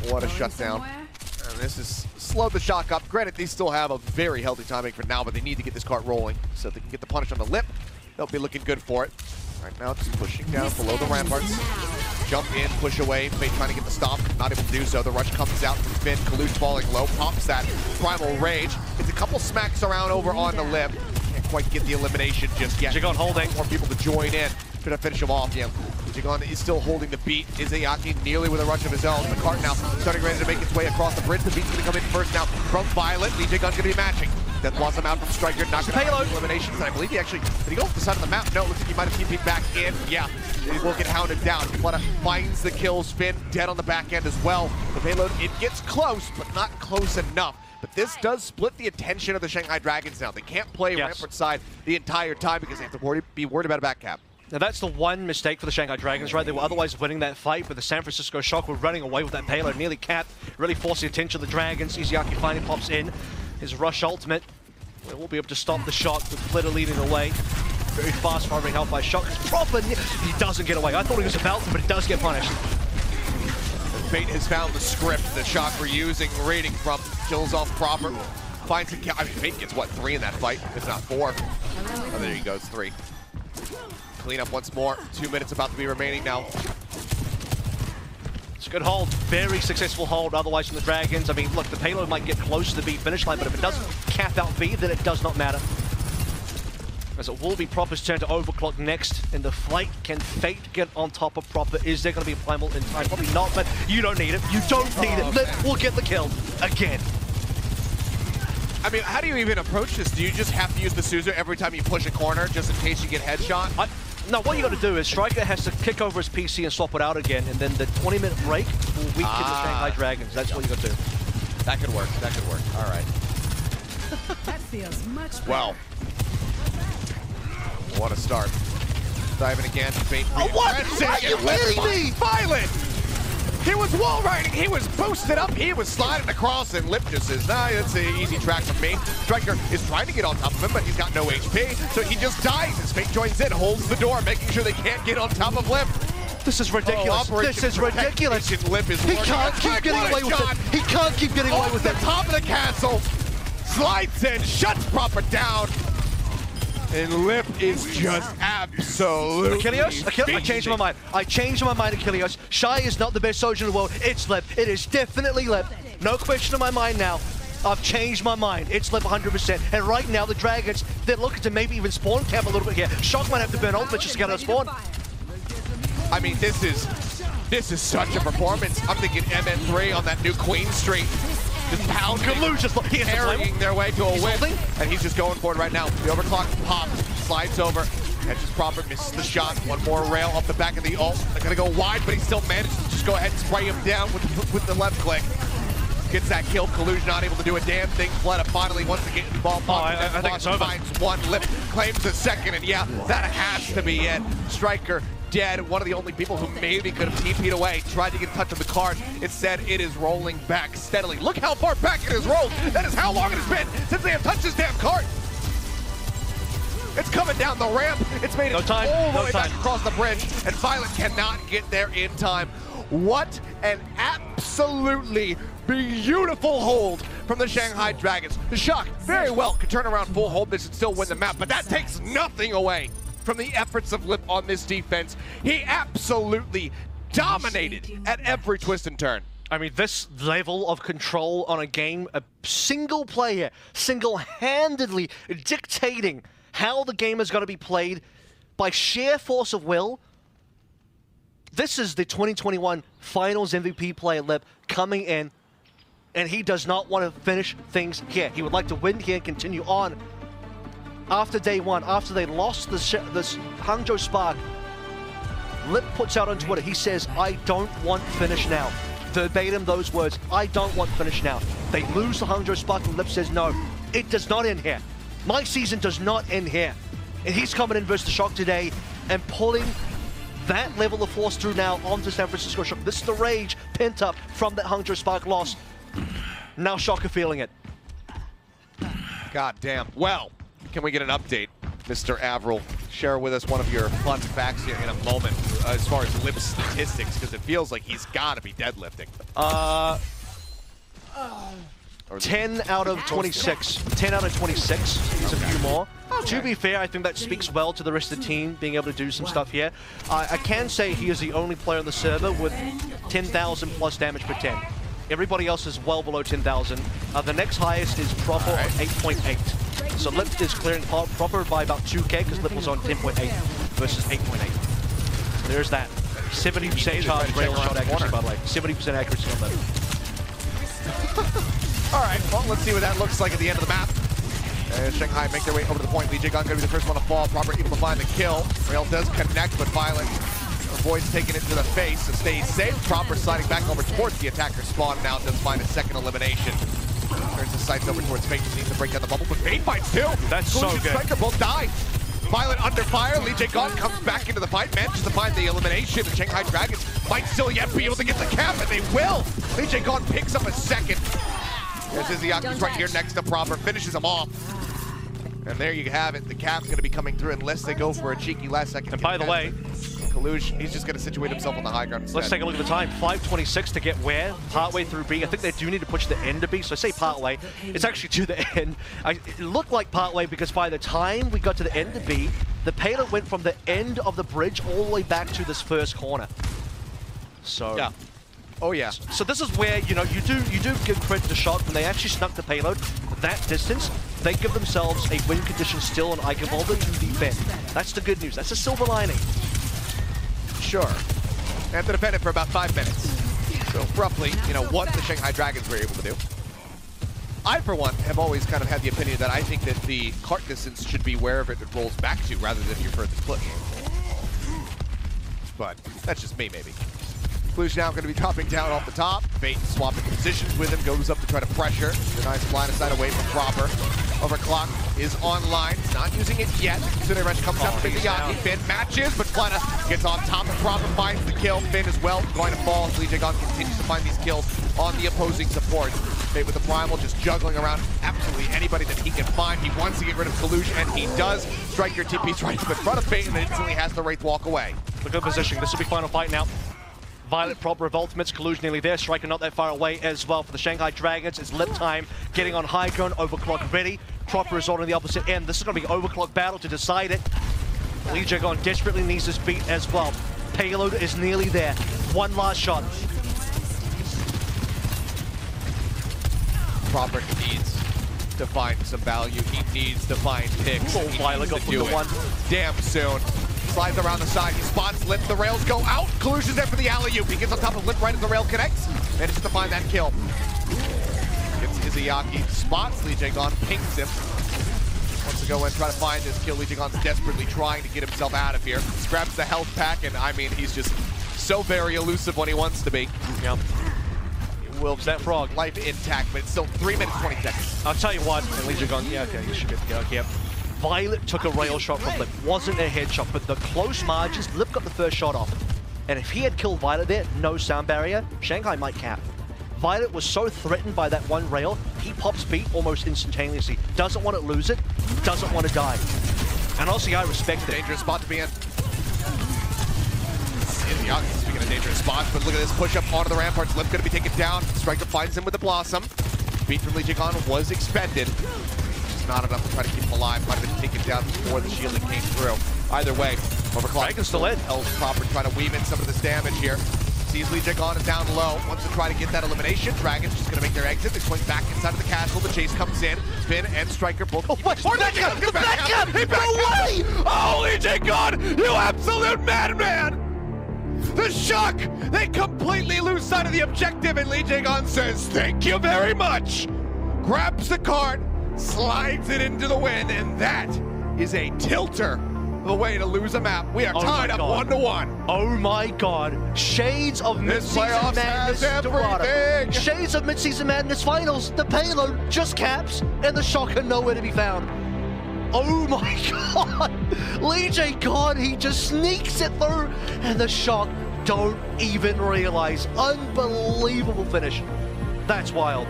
What a shutdown. And this is slowed the Shock up. Granted, they still have a very healthy timing for now, but they need to get this cart rolling so they can get the punish on the Lip. They'll be looking good for it. Right now, just pushing down below the ramparts. Jump in, push away. Fate trying to get the stop, not able to do so. The rush comes out from Finn. Kaluj falling low, pops that Primal Rage. It's a couple smacks around over on the Lip. Can't quite get the elimination just yet. Jigon holding. More people to join in. Trying to finish him off. Yeah, Jigon is still holding the beat. Izayaki nearly with a rush of his own. The cart now starting ready to make its way across the bridge. The beat's going to come in first now from Violet. Jigon's going to be matching. Death Blossom out from Striker, not going to have eliminations. And I believe he actually, did he go off the side of the map? No, looks like he might have TP'd back in. Yeah, he will get hounded down. Flutta finds the kill. Spin dead on the back end as well. The payload, it gets close, but not close enough. But this does split the attention of the Shanghai Dragons now. They can't play Rampart side the entire time because they have to be worried about a back cap. Now that's the one mistake for the Shanghai Dragons, right? They were otherwise winning that fight, but the San Francisco Shock were running away with that payload, nearly capped, really forced the attention of the Dragons. Izayaki finally pops in. His rush ultimate. They will be able to stop the Shock with Flitter leading the way. Very fast firing help by Shock. It's Proper. He doesn't get away. I thought he was about to, but he does get punished. Fate has found the script the Shock were using, reading from, kills off Proper. Finds a kill. I mean, Fate gets what, 3 in that fight? If not 4. Oh, there he goes, 3. Clean up once more. 2 minutes about to be remaining now. It's a good hold. Very successful hold otherwise from the Dragons. I mean, look, the payload might get close to the B finish line, but if it doesn't cap out B, then it does not matter. As it will be Proper's turn to overclock next in the fight. Can Fate get on top of Proper? Is there going to be a primal in time? Probably not, but you don't need it. You don't need it. Lip will get the kill again. I mean, how do you even approach this? Do you just have to use the Suzu every time you push a corner just in case you get headshot? No, what you got to do is Striker has to kick over his PC and swap it out again, and then the 20-minute break will weaken the Shanghai Dragons. That's what you got to do. That could work. That could work. All right. That feels much better. Well, what a start. Diving again. Fate. Oh, what? Are you kidding me? Violent! He was wall riding, he was boosted up, he was sliding across, and Lip just says, nah, that's an easy track for me. Striker is trying to get on top of him, but he's got no HP, so he just dies as Fate joins in, holds the door, making sure they can't get on top of Lip. This is ridiculous. This is ridiculous. Lip is he can't keep getting away with it. He can't keep getting away with it. Top of the castle, slides in, shuts Proper down. And Lip is just absolutely Achilles? I changed my mind. I changed my mind, Achilles. Shy is not the best soldier in the world. It's Lip. It is definitely Lip. No question in my mind now. I've changed my mind. It's Lip 100%. And right now, the Dragons, they're looking to maybe even spawn camp a little bit here. Shock might have to burn ultimate just to get out of spawn. I mean, this is such a performance. I'm thinking MN3 on that new Queen Street. just pounding, Collusion, carrying their way to a win. holding. And he's just going for it right now. The overclock pop, slides over, catches proper, misses the shot. One more rail off the back of the ult. They're gonna go wide, but he still managed to just go ahead and spray him down with the left click. Gets that kill. Collusion not able to do a damn thing. Fleta finally wants to get in the ball. I think it's over. Finds one, Lip claims the second, and yeah, that has to be it. Striker dead. One of the only people who maybe could have TP'd away. Tried to get in touch with the card. Instead, it is rolling back steadily. Look how far back it has rolled. That is how long it has been since they have touched this damn card. It's coming down the ramp. It's made it all the way back across the bridge, and Violet cannot get there in time. What an absolutely beautiful hold from the Shanghai Dragons. The Shock very well could turn around full hold this and still win the map, but that takes nothing away from the efforts of Lip on this defense. He absolutely dominated at every twist and turn. I mean, this level of control on a game, a single player, single-handedly dictating how the game is going to be played by sheer force of will. This is the 2021 Finals MVP player, Lip, coming in, and he does not want to finish things here. He would like to win here and continue on. After day one, after they lost this Hangzhou Spark, Lip puts out on Twitter, he says, "I don't want finish now." Verbatim those words, "I don't want finish now." They lose the Hangzhou Spark, and Lip says, "No, it does not end here. My season does not end here." And he's coming in versus the Shock today and pulling that level of force through now onto San Francisco Shock. This is the rage pent up from that Hangzhou Spark loss. Now Shock are feeling it. God damn. Well, can we get an update, Mr. Avril? Share with us one of your fun facts here in a moment as far as Lip's statistics, because it feels like he's got to be deadlifting. 10 out of 26. 10 out of 26. He's a few more. To be fair, I think that speaks well to the rest of the team being able to do some stuff here. I can say he is the only player on the server with 10,000 plus damage per 10. Everybody else is well below 10,000. The next highest is Proper on 8.8. So Lip is clearing Proper by about 2k because Lip was on 10.8 versus 8.8. There's that. 70% charge rail shot accuracy, by the way. 70% accuracy on Lip. All right, well, let's see what that looks like at the end of the map. Shanghai make their way over to the point. Lee Jae-gun going to be the first one to fall. Proper able to find the kill. Rail does connect, but Violet avoids taking it to the face, so stays safe. Proper sliding back over towards the attacker spawn. Now does find a second elimination. Turns his sights over towards Fate. Needs to break down the bubble, but Fate fights too. That's so good. Striker both die. Violet under fire. Lee Jae-gun comes back into the fight, manages to find the elimination. The Shanghai Dragons might still yet be able to get the cap, and they will. Lee Jae-gun picks up a second. There's Izzyuki's right here next to Proper, finishes him off. And there you have it. The cap's going to be coming through unless they go for a cheeky last second. And by the way, Kalush, he's just going to situate himself on the high ground instead. Let's take a look at the time. 5:26 to get where? Partway through B. I think they do need to push the end to B, so I say partway. It's actually to the end. It looked like partway because by the time we got to the end of B, the payload went from the end of the bridge all the way back to this first corner. So yeah. Oh yeah. So this is where, you know, you do give credit to Shock when they actually snuck the payload that distance. They give themselves a win condition still on Eigenvolder to defend. That's the good news. That's a silver lining. Sure. They have to defend it for about 5 minutes. So roughly, you know, what the Shanghai Dragons were able to do. I, for one, have always kind of had the opinion that I think that the cart distance should be wherever it rolls back to rather than your furthest push. But that's just me, maybe. Cluj now going to be dropping down off the top. Fate swapping positions with him, goes up to try to pressure. Denies line of sight away from Proper. Overclock is online, not using it yet. Sune Rush comes up with Izzyuki. Finn matches, but Fleta gets on top of Proper, finds the kill. Finn as well, going to fall. Lee Jae-gun continues to find these kills on the opposing support. Fate with the Primal just juggling around absolutely anybody that he can find. He wants to get rid of Kalush, and he does. Striker TP's right up in front of Fate, and then instantly has the Wraith walk away. Look at the positioning. This will be final fight now. Violet Proper of ultimates, Collusion nearly there, Striker not that far away as well for the Shanghai Dragons. It's Lip time, getting on high ground, Overclock ready. Proper is on the opposite end. This is going to be an Overclock battle to decide it. Lee Jae-gun desperately needs this beat as well. Payload is nearly there. One last shot. Proper needs to find some value. He needs to find picks. Oh, Violet got the one. Damn soon. Slides around the side, he spots Lip, the rails go out. Collusion's there for the alley-oop. He gets on top of Lip right as the rail connects. Manages to find that kill. It's Izayaki. Spots Lee Jae-gon, pings him. Wants to go in, try to find this kill. Lee Jae-gon's desperately trying to get himself out of here. Grabs the health pack, and I mean, he's just so very elusive when he wants to be. Yep. Wilbs that frog, life intact, but it's still 3 minutes, 20 seconds. I'll tell you what, and Lee Jae-gon, yeah, okay, you should get to go. Yep. Violet took a rail shot from Lip. Wasn't a headshot, but the close margins, Lip got the first shot off. And if he had killed Violet there, no sound barrier, Shanghai might cap. Violet was so threatened by that one rail, he pops beat almost instantaneously. Doesn't want to lose it, doesn't want to die. And also, I respect it. Dangerous spot to be in. Speaking of dangerous spots, but look at this push up onto the ramparts. Lip going to be taken down. Striker finds him with the Blossom. Beat from Lee Jae-gon was expended. Just not enough to try to keep him alive. Might have been taken down before the shielding came through. Either way, Overclock Dragon's still in. Hell's proper trying to weave in some of this damage here. Sees Lee Jae-gon is down low. Wants to try to get that elimination. Dragon's just going to make their exit. They swing back inside of the castle. The chase comes in. Spin and Striker both. Oh, what? Or Lee Jae-gon! Get back up! Hey, back away! Oh, Lee Jae-gon! You absolute madman! The shock! They completely lose sight of the objective, and Lee Jae-gon says, "Thank you very much." Grabs the cart, slides it into the wind, and that is a tilter. The way to lose a map. We are tied up 1-1. Oh my god. Shades of This mid-season playoffs madness. has Dorado. everything. Shades of mid-season madness finals. The payload just caps, and the shocker nowhere to be found. Oh my god. Lee Jae-gon, he just sneaks it through, and the shock don't even realize. Unbelievable finish. That's wild.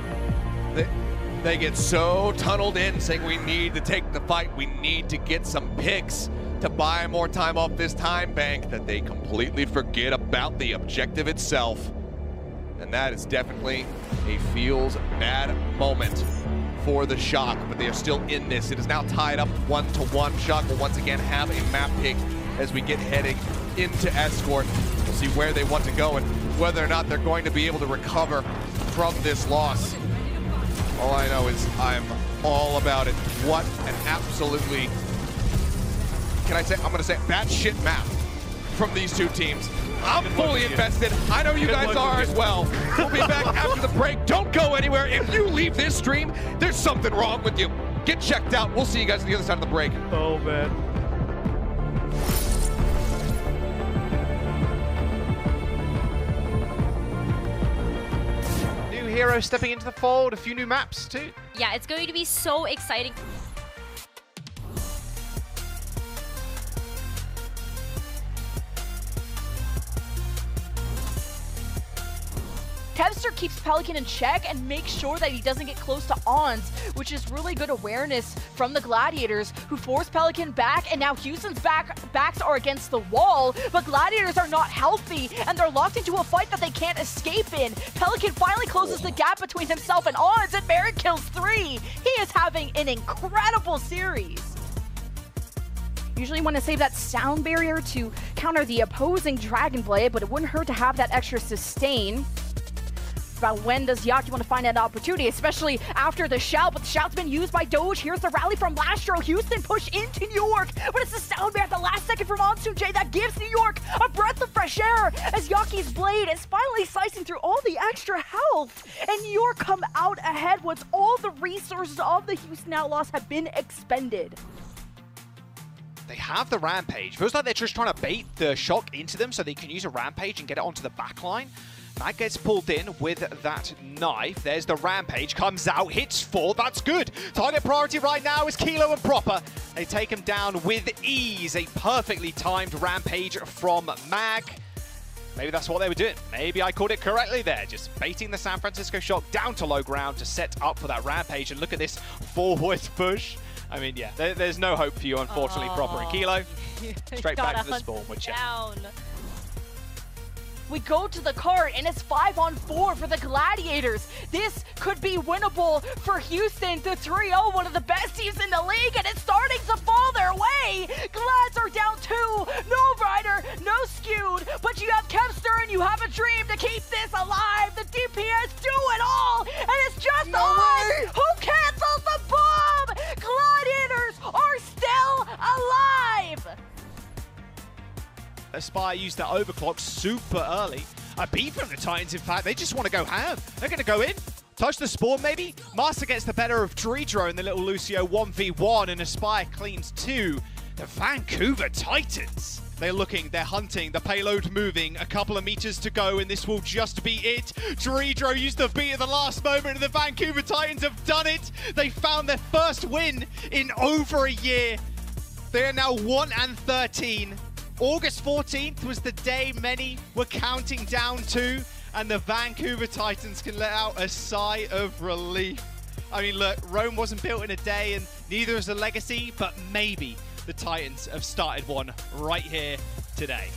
They get so tunneled in, saying we need to take the fight. We need to get some picks to buy more time off this time bank, that they completely forget about the objective itself. And that is definitely a feels bad moment for the Shock, but they are still in this. It is now tied up 1-1. Shock will once again have a map pick as we get heading into Escort. We'll see where they want to go and whether or not they're going to be able to recover from this loss. All I know is I'm all about it. What an absolutely, can I say, I'm going to say batshit map from these two teams. I'm fully invested. I know you guys are as well. We'll be back after the break. Don't go anywhere. If you leave this stream, there's something wrong with you. Get checked out. We'll see you guys on the other side of the break. Oh man. New hero stepping into the fold, a few new maps too. Yeah, it's going to be so exciting. Kevster keeps Pelican in check and makes sure that he doesn't get close to Ons, which is really good awareness from the Gladiators, who force Pelican back, and now Houston's backs are against the wall, but Gladiators are not healthy, and they're locked into a fight that they can't escape in. Pelican finally closes the gap between himself and Ons, and Merritt kills 3. He is having an incredible series. Usually want to save that sound barrier to counter the opposing Dragon Blade, but it wouldn't hurt to have that extra sustain. About when does Yaki want to find an opportunity, especially after the shout, but the shout's been used by Doge. Here's the rally from Lastro. Houston push into New York, but it's the sound bear at the last second from Monsoon J that gives New York a breath of fresh air as Yaki's blade is finally slicing through all the extra health. And New York come out ahead once all the resources of the Houston Outlaws have been expended. They have the Rampage. Feels like they're just trying to bait the Shock into them so they can use a Rampage and get it onto the backline. Mag gets pulled in with that knife. There's the Rampage, comes out, hits 4, that's good. Target priority right now is Kilo and Proper. They take him down with ease. A perfectly timed Rampage from Mag. Maybe that's what they were doing. Maybe I called it correctly there. Just baiting the San Francisco Shock down to low ground to set up for that Rampage. And look at this forward push. I mean, yeah, there's no hope for you, unfortunately, Proper and Kilo. Straight back to the spawn, would you? We go to the cart, and it's 5-on-4 for the Gladiators. This could be winnable for Houston. The 3-0, one of the best teams in the league, and it's starting to fall their way. Glads are down 2. No Rider, no Skewed, but you have Kevster, and you have a dream to keep this alive. The DPS do it all, and it's just on. Who cancels the bomb? Gladiators are still alive. Aspire used that overclock super early. A beat from the Titans, in fact, they just want to go ham. They're going to go in, Touch the spawn, maybe? Master gets the better of Dredro and the little Lucio 1v1, and Aspire cleans 2. The Vancouver Titans. They're looking, they're hunting, the payload moving, a couple of meters to go, and this will just be it. Dredro used the beat at the last moment, and the Vancouver Titans have done it. They found their first win in over a year. They are now 1-13. August 14th was the day many were counting down to, and the Vancouver Titans can let out a sigh of relief. I mean, look, Rome wasn't built in a day, and neither is the legacy, but maybe the Titans have started one right here today.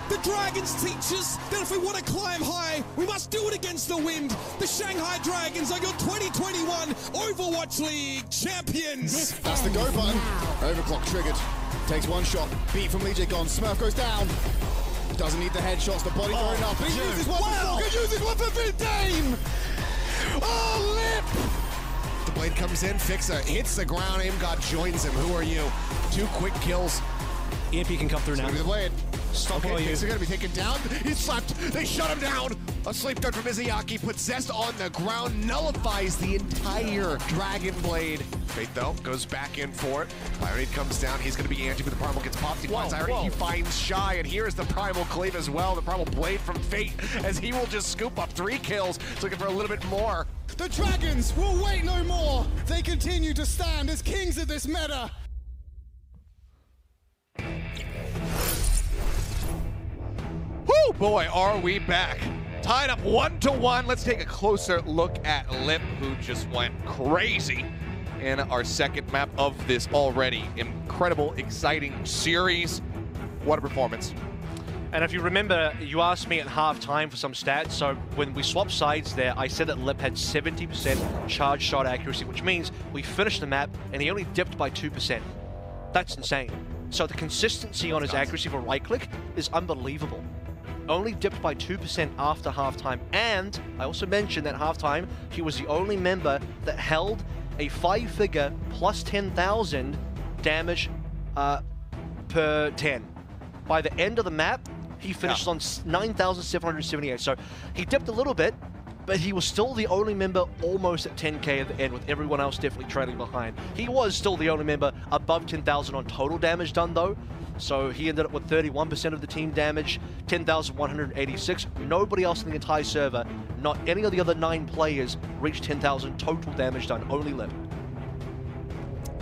The Dragons teach us that if we want to climb high, we must do it against the wind. The Shanghai Dragons are your 2021 Overwatch League champions. That's the go button. Overclock triggered. Takes one shot. Beat from Legion gone. Smurf goes down. Doesn't need the headshots. The body going up. He uses one for He uses one for Vidane. Oh, Lip! The blade comes in. Fixa hits the ground. Aim God joins him. Who are you? 2 quick kills. EMP can come through now. The blade. Stop okay, you. Fixa gonna be taken down. He's slapped. They shut him down. A sleep dart from Izayaki puts Zest on the ground, nullifies the entire Dragon Blade. Fate though goes back in for it. Irony comes down. He's gonna be anti, but the Primal gets popped. He finds Irony. He finds Shy, and here's the Primal Cleave as well. The Primal Blade from Fate, as he will just scoop up 3 kills. He's looking for a little bit more. The Dragons will wait no more. They continue to stand as kings of this meta. Whoo, boy, are we back. Tied up 1-1. Let's take a closer look at Lip, who just went crazy in our second map of this already incredible, exciting series. What a performance. And if you remember, you asked me at halftime for some stats. So when we swapped sides there, I said that Lip had 70% charge shot accuracy, which means we finished the map and he only dipped by 2%. That's insane. So the consistency on his accuracy for right click is unbelievable. Only dipped by 2% after halftime. And I also mentioned at halftime, he was the only member that held a 5-figure plus 10,000 damage per 10. By the end of the map, he finished on 9,778. So he dipped a little bit, but he was still the only member almost at 10k at the end, with everyone else definitely trailing behind. He was still the only member above 10,000 on total damage done though. So he ended up with 31% of the team damage, 10,186. Nobody else in the entire server, not any of the other 9 players, reached 10,000 total damage done, only Lip.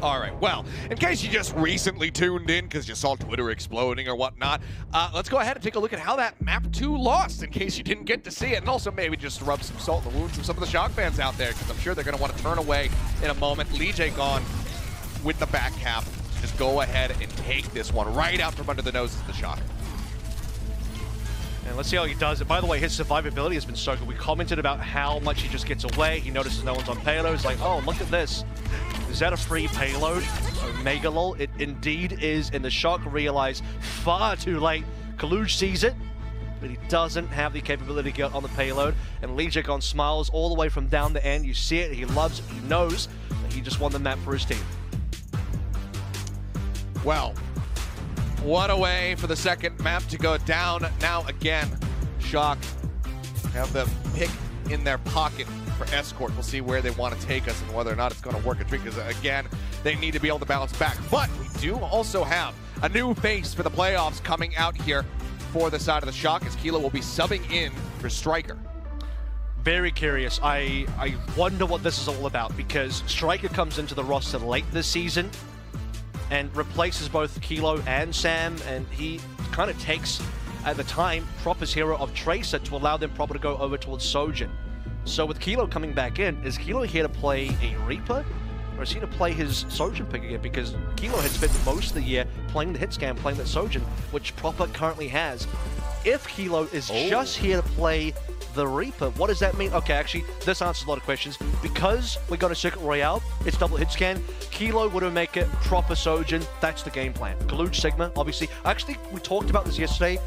All right, well, in case you just recently tuned in because you saw Twitter exploding or whatnot, let's go ahead and take a look at how that map 2 lost in case you didn't get to see it, and also maybe just rub some salt in the wounds of some of the Shock fans out there, because I'm sure they're going to want to turn away in a moment. Legion gone with the back cap. Just go ahead and take this one right out from under the noses of the Shock. And let's see how he does it. By the way, his survivability has been so good. We commented about how much he just gets away. He notices no one's on payload. He's like, oh, look at this. Is that a free payload? Omega lol. It indeed is. And the Shock realize far too late. Kaluj sees it, but he doesn't have the capability to get on the payload. And Legion smiles all the way from down the end. You see it. He loves it. He knows that he just won the map for his team. Well, what a way for the second map to go down. Now again, Shock have the pick in their pocket for Escort. We'll see where they want to take us and whether or not it's going to work a trick, because again, they need to be able to bounce back. But we do also have a new face for the playoffs coming out here for the side of the Shock, as Kilo will be subbing in for Striker. Very curious. I wonder what this is all about, because Striker comes into the roster late this season and replaces both Kilo and Sam, and he kind of takes, at the time, Proper's hero of Tracer to allow them Proper to go over towards Sojin. So with Kilo coming back in, is Kilo here to play a Reaper? or is he going to play his Sojourn pick again? Because Kilo had spent most of the year playing the hit scan, playing that Sojourn, which Proper currently has. If Kilo is just here to play the Reaper, what does that mean? Okay, actually, this answers a lot of questions. Because we got a Circuit Royale, it's double hit scan. Kilo would make it Proper Sojourn. That's the game plan. Kaluj Sigma, obviously. Actually, we talked about this yesterday.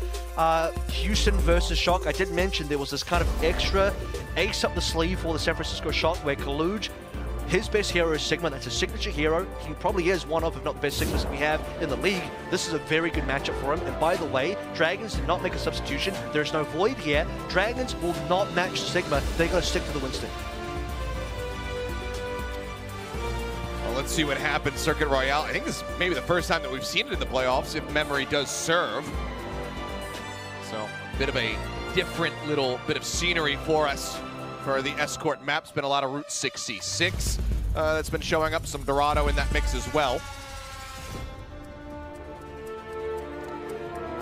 Houston versus Shock. I did mention there was this kind of extra ace up the sleeve for the San Francisco Shock where Kaluj, his best hero is Sigma. That's a signature hero. He probably is one of, if not the best Sigmas that we have in the league. This is a very good matchup for him. And by the way, Dragons did not make a substitution. There's no Void here. Dragons will not match Sigma. They're going to stick to the Winston. Well, let's see what happens. Circuit Royale. I think this is maybe the first time that we've seen it in the playoffs, if memory does serve. So, a bit of a different little bit of scenery for us. For the Escort map, it's been a lot of Route 66 that's been showing up, some Dorado in that mix as well.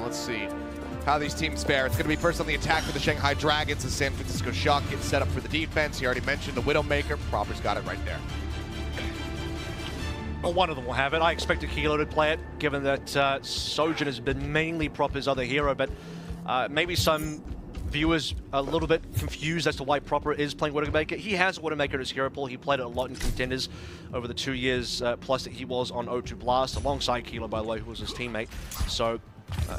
Let's see how these teams fare. It's going to be first on the attack for the Shanghai Dragons as San Francisco Shock gets set up for the defense. He already mentioned the Widowmaker. Proper's got it right there. Well, one of them will have it. I expected Kilo to play it, given that Sojourn has been mainly Proper's other hero, but maybe some viewers a little bit confused as to why Proper is playing Widowmaker. He has Widowmaker in his hero pool. He played it a lot in contenders over the 2 years plus that he was on O2 Blast, alongside Kilo, by the way, who was his teammate. So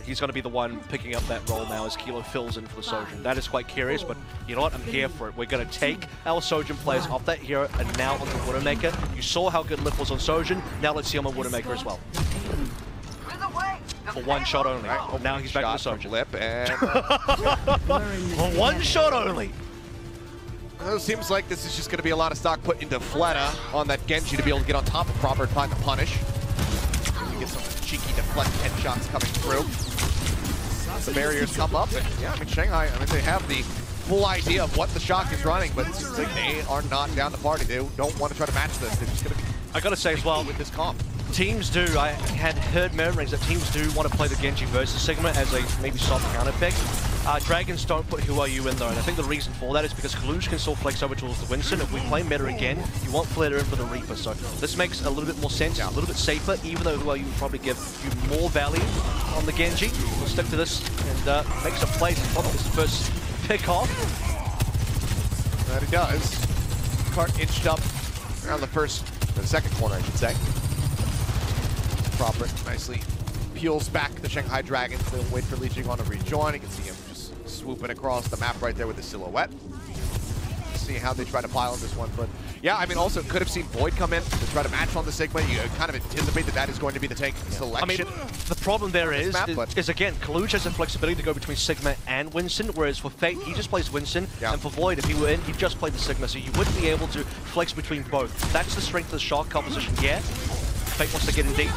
he's going to be the one picking up that role now as Kilo fills in for the Sojourn. That is quite curious, but you know what? I'm here for it. We're going to take our Sojourn players off that hero and now onto Widowmaker. You saw how good Lip was on Sojourn. Now let's see him on Widowmaker as well. For one shot only. Right, now he's back to the Sojourn. Lip and for one shot only. It seems like this is just going to be a lot of stock put into Fleta on that Genji to be able to get on top of Proper and find the punish. You get some cheeky deflect headshots coming through. The barriers come up, and yeah, I mean Shanghai, they have the full idea of what the Shock is running, but it seems like they are not down to party. They don't want to try to match this. They're just going to be. I got to say as well with this comp. Teams do, I had heard murmurings that teams do want to play the Genji versus Sigma as a maybe soft counter pick. Dragons don't put Who Are You in though, and I think the reason for that is because Kaluj can still flex over towards the Winston. If we play meta again, you want Fleta in for the Reaper, so this makes a little bit more sense, a little bit safer, even though Who Are You would probably give you more value on the Genji. We'll stick to this and make some plays and probably the first pick off. That he does. Cart inched up around the second corner, I should say. Proper nicely peels back the Shanghai Dragons. They'll wait for Lee Jing-on to rejoin. You can see him just swooping across the map right there with the silhouette. See how they try to pile on this one, but yeah, also could have seen Void come in to try to match on the Sigma. You kind of anticipate that is going to be the tank selection. The problem there is again, Kaluj has the flexibility to go between Sigma and Winston, whereas for Fate, he just plays Winston, and for Void, if he were in, he'd just play the Sigma, so you wouldn't be able to flex between both. That's the strength of the Shock composition, yeah. Fate wants to get in deep.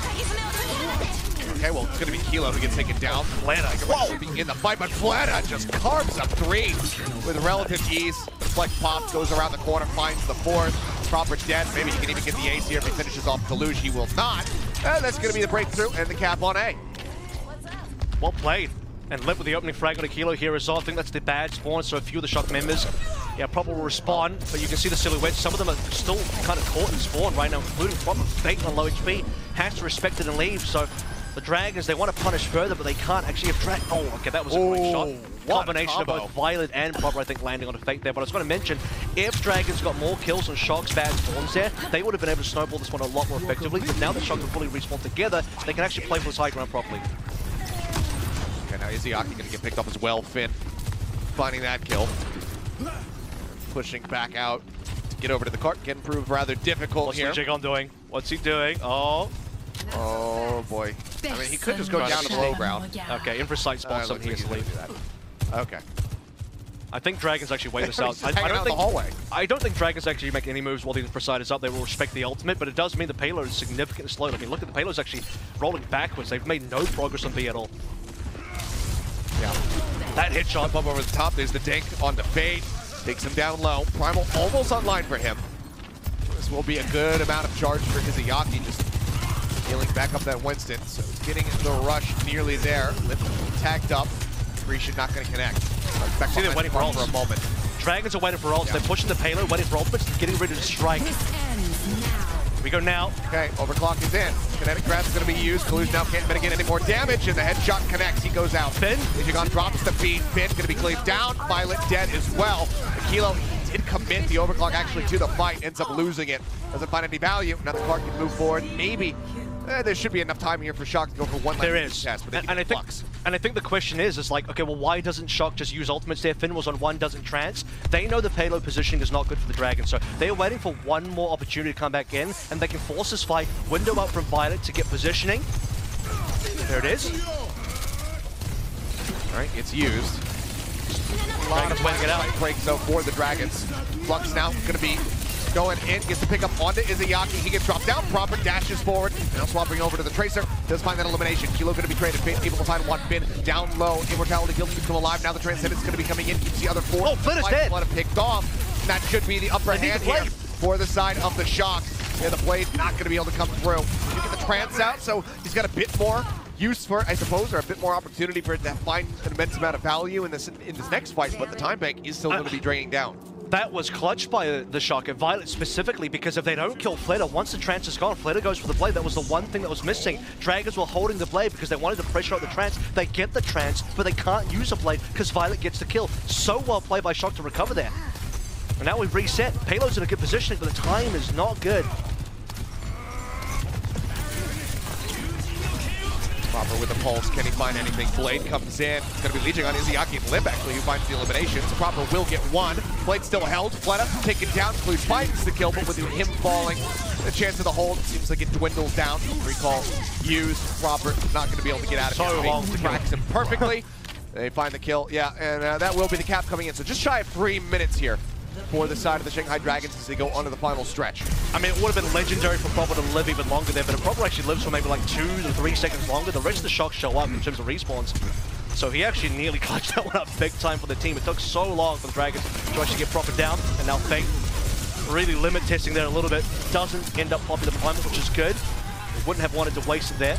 Okay, well, it's going to be Kilo who gets taken down. Fleta in the fight, but Fleta just carves up 3 with relative ease. Flex pop goes around the corner, finds the 4th. Proper dead. Maybe he can even get the ace here if he finishes off Kaluj. He will not. And that's going to be the breakthrough and the cap on A. Well played. And Lip with the opening frag on a Kilo here as well. I think that's the bad spawn, so a few of the Shock members, Proper will respond, but you can see the silhouettes. Some of them are still kind of caught in spawn right now, including Proper. Fate on low HP, has to respect it and leave, so the Dragons, they want to punish further, but they can't actually have Drag. Oh, okay, that was a great shot. Combination of both Violet and Proper, I think, landing on a Fate there. But I was going to mention, if Dragons got more kills on Shock's bad spawns there, they would have been able to snowball this one a lot more effectively. But now that Shock can fully respawn together, they can actually play for this high ground properly. Okay, now Izayaki going to get picked up as well. Finn finding that kill. Pushing back out to get over to the cart can prove rather difficult here. What's Jig-on doing? What's he doing? Oh boy. He could just go down to the low ground. Okay, imprecise spawn something he leave that. Okay. I think Dragons actually wait this out. I don't think Dragons actually make any moves while the Imprecise is up. They will respect the ultimate, but it does mean the payload is significantly slowed. I mean, look at the payload's actually rolling backwards. They've made no progress on B at all. Yeah. That hit shot. Up over the top. There's the dink on the Fade. Takes him down low. Primal almost online for him. This will be a good amount of charge for Izayaki. Just healing back up that Winston. So getting the rush nearly there. Lip tagged up. Grecian not going to connect. See, they're waiting for a moment. Dragons are waiting for ults. They're pushing the payload, waiting for ultimates, getting ready to strike. we go now. Okay, overclock is in. Kinetic grab is going to be used. Kalush now can't mitigate any more damage, and the headshot connects. He goes out. Finn? Lijigon drops the beat. Finn going to be cleaved down. Violet dead as well. Kilo did commit the overclock actually to the fight, ends up losing it. Doesn't find any value. Now the Clark can move forward. Maybe there should be enough time here for Shock to go for one There last is. test, but And I think the question is like, okay, well, why doesn't Shock just use ultimates there? Finn was on one, doesn't trance. They know the payload positioning is not good for the Dragon, so they are waiting for one more opportunity to come back in, and they can force this fight, window up from Violet to get positioning. There it is. All right, it's used. A lot of winning it out. breaks though for the Dragons. Flux now going to be going in, gets to pick up onto Izayaki. He gets dropped down, proper dashes forward. Now swapping over to the Tracer, does find that elimination. Kilo going to be traded, Finn able to find one. Finn down low, Immortality Guild keeps him alive. Now the Transcendent's going to be coming in, keeps the other four. Oh, Flynn is dead. Blood picked off. And that should be the upper hand here for the side of the Shock. Yeah, the blade not going to be able to come through. You get the trance out, so he's got a bit more use for it, I suppose, or a bit more opportunity for it to find an immense amount of value in this next fight, but the time bank is still going to be draining down. That was clutched by the Shock, and Violet specifically, because if they don't kill Flitter, once the trance is gone, Flitter goes for the blade. That was the one thing that was missing. Dragons were holding the blade because they wanted to pressure out the trance. They get the trance, but they can't use the blade because Violet gets the kill. So well played by Shock to recover there. And now we've reset. Payload's in a good position, but the time is not good. Proper with the pulse, can he find anything? Blade comes in, it's going to be leeching on Izayaki and Limb actually, who finds the eliminations. Proper will get one. Blade still held, Fleta taken down, Clue finds the kill, but with him falling, the chance of the hold seems like it dwindles down. Recall used, Proper not going to be able to get out of so long to tracks him perfectly. They find the kill, yeah, and that will be the cap coming in. So just shy of 3 minutes here for the side of the Shanghai Dragons as they go onto the final stretch. I mean, it would have been legendary for Proper to live even longer there, but if Proper actually lives for maybe like 2 to 3 seconds longer, the rest of the Shock show up in terms of respawns. So he actually nearly clutched that one up big time for the team. It took so long for the Dragons to actually get Proper down, and now Fate really limit testing there a little bit. Doesn't end up popping the deployment, which is good. They wouldn't have wanted to waste it there.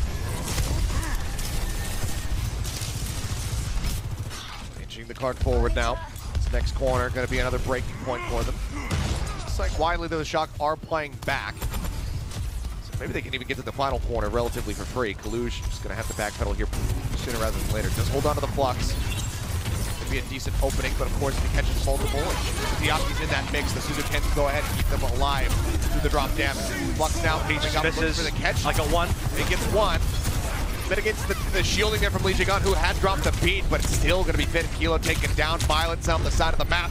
Inching the card forward now. Next corner, going to be another breaking point for them. Looks like widely the Shock are playing back. So maybe they can even get to the final corner relatively for free. Kalush just going to have to backpedal here sooner rather than later. Does hold on to the Flux. Could be a decent opening, but of course if he catches multiple, Ziaki's in that mix. The Suzu can go ahead and keep them alive through the drop damage. Flux now paging up for the catch. Like a one. He gets one. Mitigates the shielding there from Lijigon, who had dropped the beat, but it's still going to be Finn Kilo taken down. Violence on the side of the map.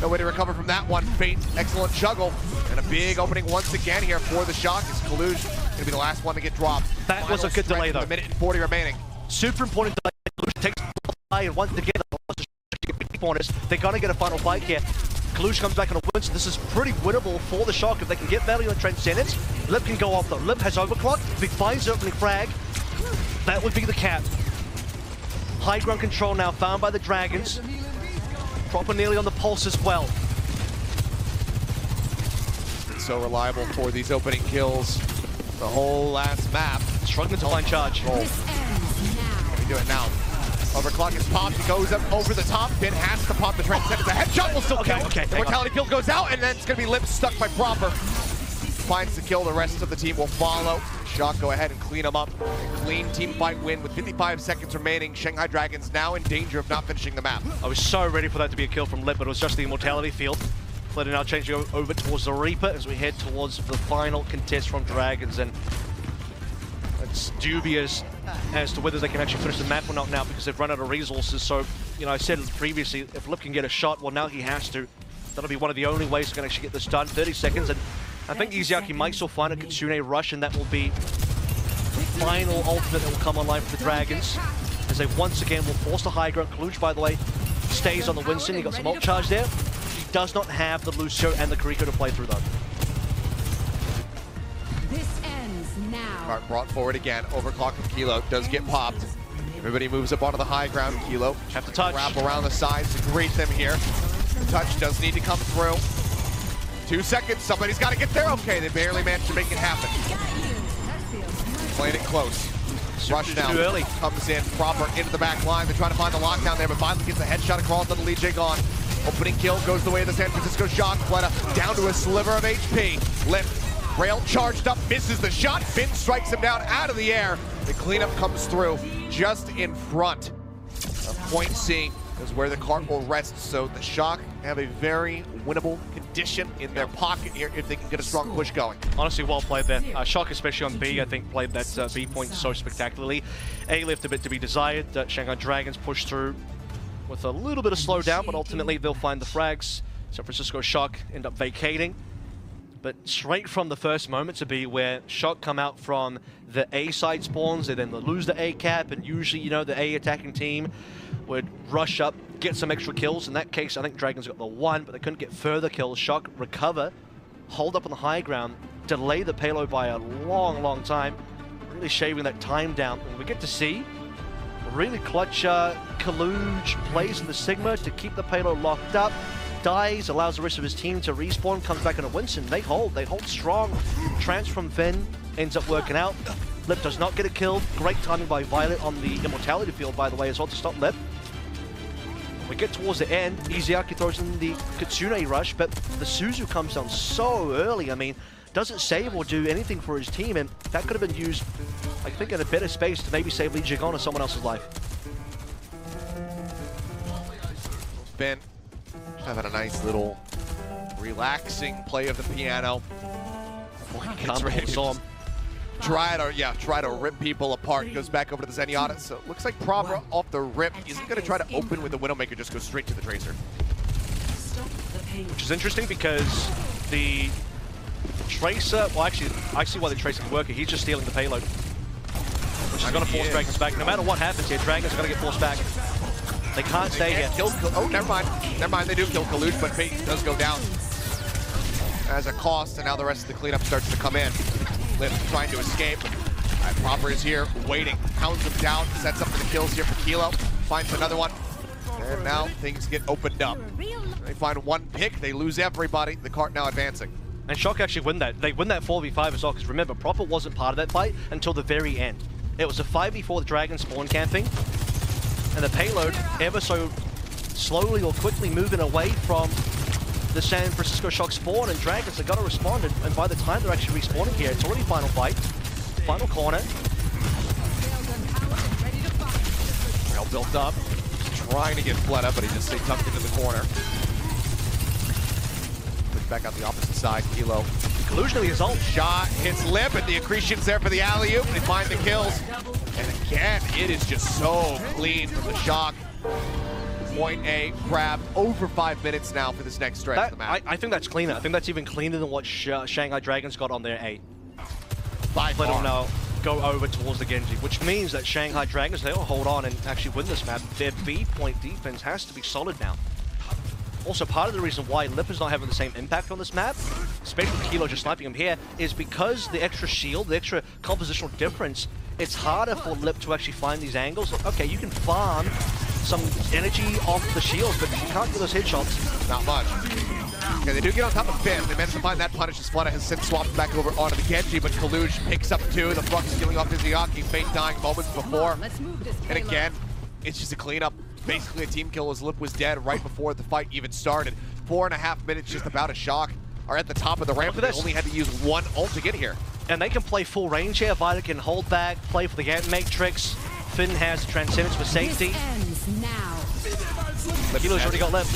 No way to recover from that one. Fate, excellent juggle. And a big opening once again here for the Shock as Kalush going to be the last one to get dropped. That was a good delay, though. A minute and 40 remaining. Super important delay. Kalush takes the fight and once together. They're going to get a final fight here. Kalush comes back on a win, so this is pretty winnable for the Shock. If they can get value on Transcendence, Lip can go off though. Lip has overclock. If he finds the opening frag, that would be the cap. High ground control now found by the Dragons. Proper nearly on the pulse as well. It's so reliable for these opening kills. The whole last map. Struggling to find charge. Let me do it now. Overclock is popped. He goes up over the top. Finn has to pop the Transcendence. The headshot will still kill. Okay, Mortality Guild goes out, and then it's going to be Lip stuck by Proper. Finds the kill. The rest of the team will follow. Shock go ahead and clean them up. Clean team fight win with 55 seconds remaining. Shanghai Dragons now in danger of not finishing the map. I was so ready for that to be a kill from Lip, but it was just the Immortality field. Flitter now changing over towards the Reaper as we head towards the final contest from Dragons, and it's dubious as to whether they can actually finish the map or not now because they've run out of resources. So, you know, I said previously, if Lip can get a shot, well, now he has to. That'll be one of the only ways they can actually get this done. 30 seconds, and I think Izayaki might still find a Kitsune rush, and that will be the final ultimate that will come online for the Dragons, as they once again will force the high ground. Kalush, by the way, stays on the Winston. He got some ult charge there. He does not have the Lucio and the Kariko to play through, though. This ends now. Cart brought forward again. Overclock from Kilo does get popped. Everybody moves up onto the high ground. Kilo have to touch. Wrap around the sides to greet them here. The touch does need to come through. 2 seconds. Somebody's got to get there. Okay, they barely managed to make it happen. Playing it close. Rush now. Too early. Comes in proper into the back line. They're trying to find the lockdown there, but finally gets a headshot across on the Lee Jae-gon. Opening kill goes the way of the San Francisco Shock. Fleta down to a sliver of HP. Lip Rail charged up, misses the shot. Finn strikes him down out of the air. The cleanup comes through just in front of Point C is where the cart will rest. So the Shock have a very winnable condition in their pocket here if they can get a strong push going. Honestly, well played there. Shock, especially on B, I think played that B point so spectacularly. A left a bit to be desired. Shanghai Dragons pushed through with a little bit of slowdown, but ultimately they'll find the frags. San Francisco Shock end up vacating. But straight from the first moment to be where Shock come out from the A side spawns, they then lose the A cap, and usually, you know, the A attacking team would rush up, get some extra kills. In that case, I think Dragons got the one, but they couldn't get further kills. Shock recover, hold up on the high ground, delay the payload by a long, long time, really shaving that time down. And we get to see really clutch Kaluj plays in the Sigma to keep the payload locked up. Dies, allows the rest of his team to respawn, comes back into Winston. They hold strong. Trance from Finn ends up working out. Lip does not get a kill. Great timing by Violet on the Immortality field, by the way, as well to stop Lip. We get towards the end, Izayaki throws in the Kitsune rush, but the Suzu comes down so early. I mean, doesn't save or do anything for his team, and that could have been used, I think, in a better space to maybe save Lee Jigon or someone else's life. Finn having a nice little relaxing play of the piano. Gets ready to try to rip people apart. Goes back over to the Zenyatta. So it looks like Probra off the rip isn't going to try to open with the Widowmaker, just goes straight to the Tracer. Which is interesting because the Tracer, well actually, I see why the Tracer can work here. He's just stealing the payload. Which is going to force Dragons back. No matter what happens here, Dragons are going to get forced back. They can't stay here. Oh, never mind. They do kill Kaluj, but Fate does go down as a cost, and now the rest of the cleanup starts to come in. Liv trying to escape. Proper is here, waiting, hounds him down, sets up for the kills here for Kilo, finds another one, and now things get opened up. They find one pick, they lose everybody, the cart now advancing. And Shock actually win that. They win that 4v5 as well, because remember, Proper wasn't part of that fight until the very end. It was a 5v4 the Dragon spawn camping, and the payload ever so slowly or quickly moving away from the San Francisco Shock spawn, and Dragons have got to respond, and by the time they're actually respawning here, it's already final fight, final corner. Well built up, trying to get Fleta, but he just stayed tucked into the corner. Back out the opposite side, Kilo. Illusionally his ult. Shot hits Lip, and the accretion's there for the alley-oop. They find the kills. And again, it is just so clean from the Shock. Point A grabbed over 5 minutes now for this next stretch of the map. I think that's cleaner. I think that's even cleaner than what Shanghai Dragons got on their A. By far. Let them now go over towards the Genji, which means that Shanghai Dragons, they'll hold on and actually win this map. Their B point defense has to be solid now. Also, part of the reason why Lip is not having the same impact on this map, especially with Kilo just sniping him here, is because the extra shield, the extra compositional difference, it's harder for Lip to actually find these angles. Okay, you can farm some energy off the shields, but you can't get those headshots. Not much. Okay, they do get on top of Finn. They manage to find that punish as Fleta has since swapped back over onto the Genji, but Kaluj picks up two. The Frux stealing off Izayaki, Fate dying moments before. And again, it's just a cleanup. Basically a team kill as Lip was dead right before the fight even started. 4.5 minutes just about a Shock are at the top of the ramp. They only had to use one ult to get here. And they can play full range here. Violet can hold back, play for the Ant Matrix. Finn has the Transcendence for safety. Kilo's already got Lip.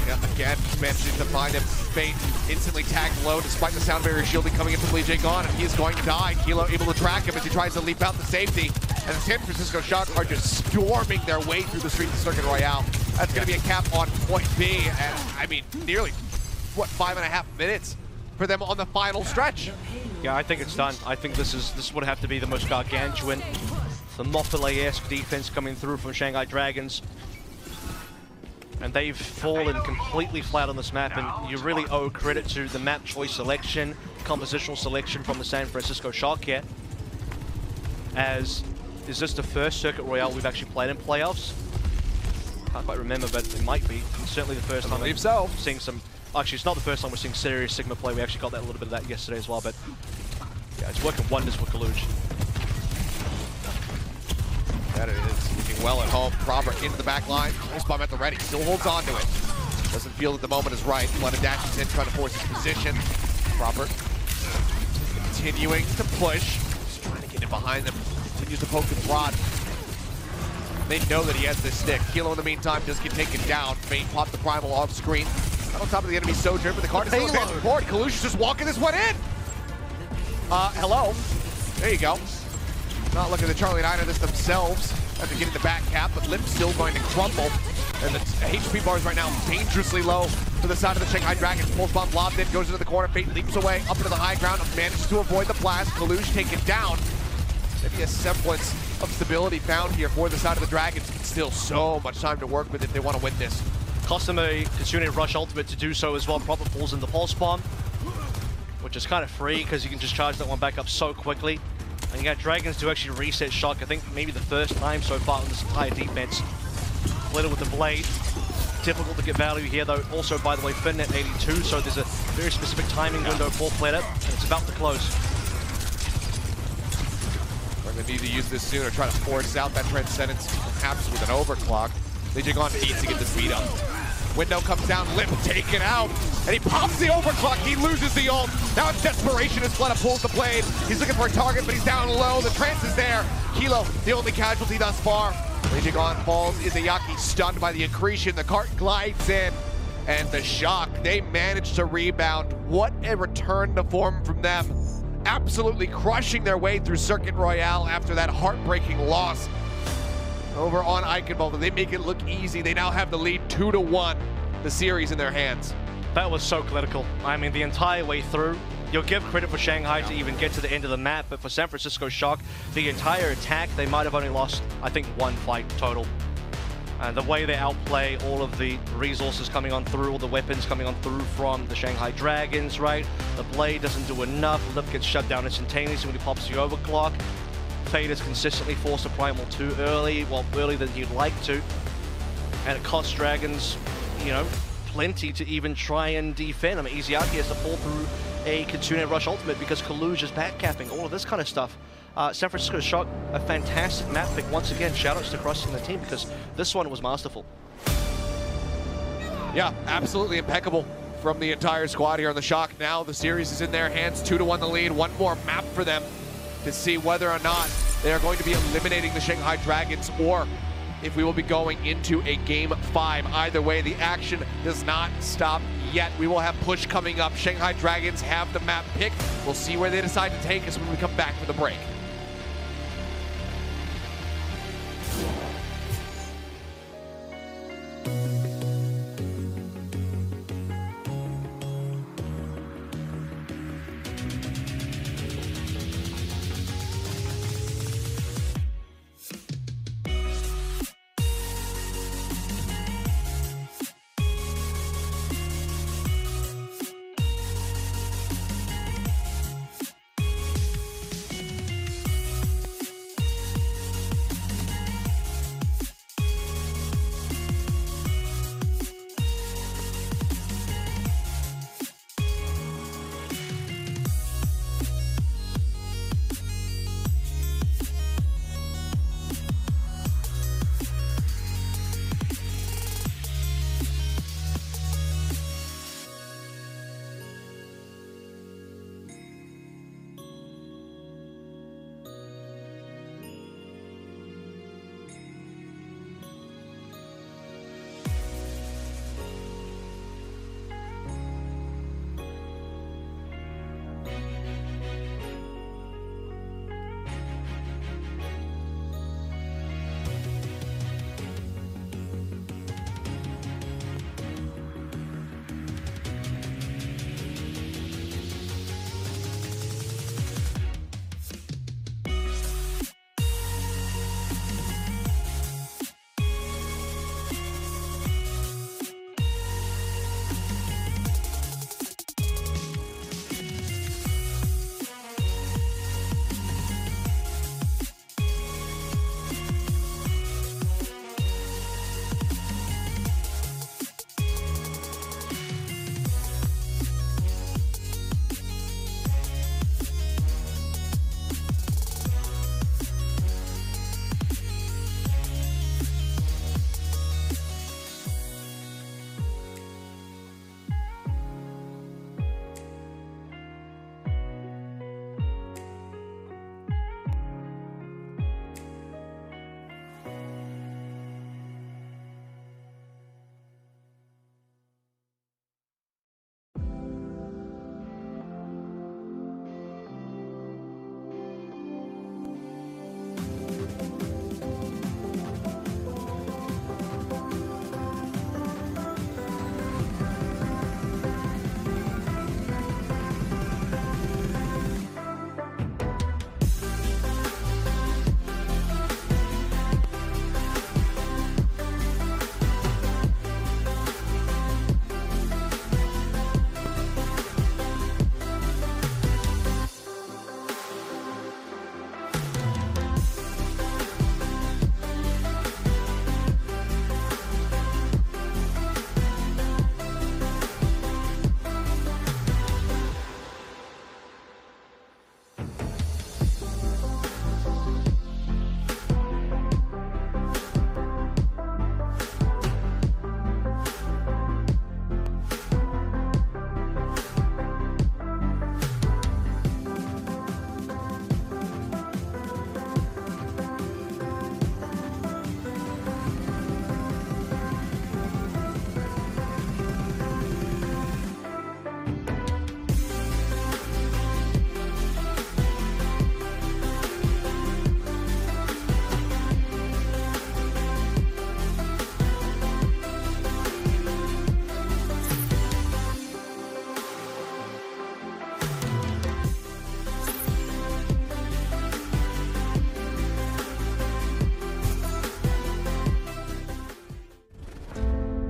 Yeah, again, managing to find him. Fate instantly tagged low despite the sound barrier shielding coming into Lee J gone, and he is going to die. Kilo able to track him as he tries to leap out the safety. And the San Francisco Shock are just storming their way through the streets of Circuit Royale. That's going to be a cap on point B, and I mean, nearly, what, 5.5 minutes for them on the final stretch. Yeah, I think it's done. I think this would have to be the most gargantuan, Thermopylae-esque defense coming through from Shanghai Dragons. And they've fallen completely flat on this map, and you really owe credit to the map choice selection, compositional selection from the San Francisco Shock here. As, is this the first Circuit Royale we've actually played in playoffs? Can't quite remember, but it might be. It's certainly the first time believe so. Seeing some, actually it's not the first time we're seeing serious Sigma play. We actually got that a little bit of that yesterday as well, but yeah, it's working wonders for Kaluj. That it is looking well at home. Robert into the back line. Nice bomb at the ready. Still holds on to it. Doesn't feel that the moment is right. Fleta dashes in, trying to force his position. Robert continuing to push. Just trying to get in behind them. Continues to poke and prod. They know that he has this stick. Kilo in the meantime just get taken down. Fate popped the primal off screen. Not on top of the enemy Sojourn, but the card is still advancing forward. Kalush just walking this one in. Hello. There you go. Not looking at Charlie and Ina this themselves after getting the back cap, but Lim's still going to crumble. And the HP bars right now dangerously low to the side of the Shanghai Dragons. Pulse bomb lobbed in, goes into the corner. Fate leaps away up into the high ground, manages to avoid the blast. Kalush taken down. Maybe a semblance of stability found here for the side of the Dragons. But still so much time to work with if they want to win this. Cost them a Kitsune Rush ultimate to do so as well. Proper falls in the pulse bomb, which is kind of free because you can just charge that one back up so quickly. And you got Dragons to actually reset Shock, I think maybe the first time so far in this entire defense. Split it with the blade. Difficult to get value here though. Also, by the way, Finn at 82, so there's a very specific timing window for Flatter, and it's about to close. We're going to need to use this soon or try to force out that Transcendence, perhaps with an overclock. Legion needs to get this beat up. Window comes down, Lip taken out, and he pops the overclock, he loses the ult. Now it's desperation as Flatter pulls the blade. He's looking for a target, but he's down low. The trance is there. Kilo, the only casualty thus far. Legion falls, Izayaki stunned by the accretion. The cart glides in, and the Shock, they managed to rebound. What a return to form from them. Absolutely crushing their way through Circuit Royale after that heartbreaking loss. Over on Eichenwalde, they make it look easy. They now have the lead 2-1, the series in their hands. That was so clinical. I mean, the entire way through. You'll give credit for Shanghai to even get to the end of the map, but for San Francisco Shock, the entire attack, they might have only lost, I think, one fight total. And the way they outplay all of the resources coming on through, all the weapons coming on through from the Shanghai Dragons, right? The blade doesn't do enough. Lip gets shut down instantaneously when he pops the overclock. Fate has consistently forced a primal too early, well, earlier than he'd like to. And it costs Dragons, you know, plenty to even try and defend. I mean, Izayaki has to fall through a Kitsune Rush ultimate because Kaluj is backcapping, all of this kind of stuff. San Francisco Shock, a fantastic map pick. Once again, shoutouts to Krusty and the team because this one was masterful. Yeah, absolutely impeccable from the entire squad here on the Shock. Now the series is in their hands, 2-1 the lead. One more map for them to see whether or not they are going to be eliminating the Shanghai Dragons or if we will be going into a Game 5. Either way, the action does not stop yet. We will have push coming up. Shanghai Dragons have the map picked. We'll see where they decide to take us when we come back for the break.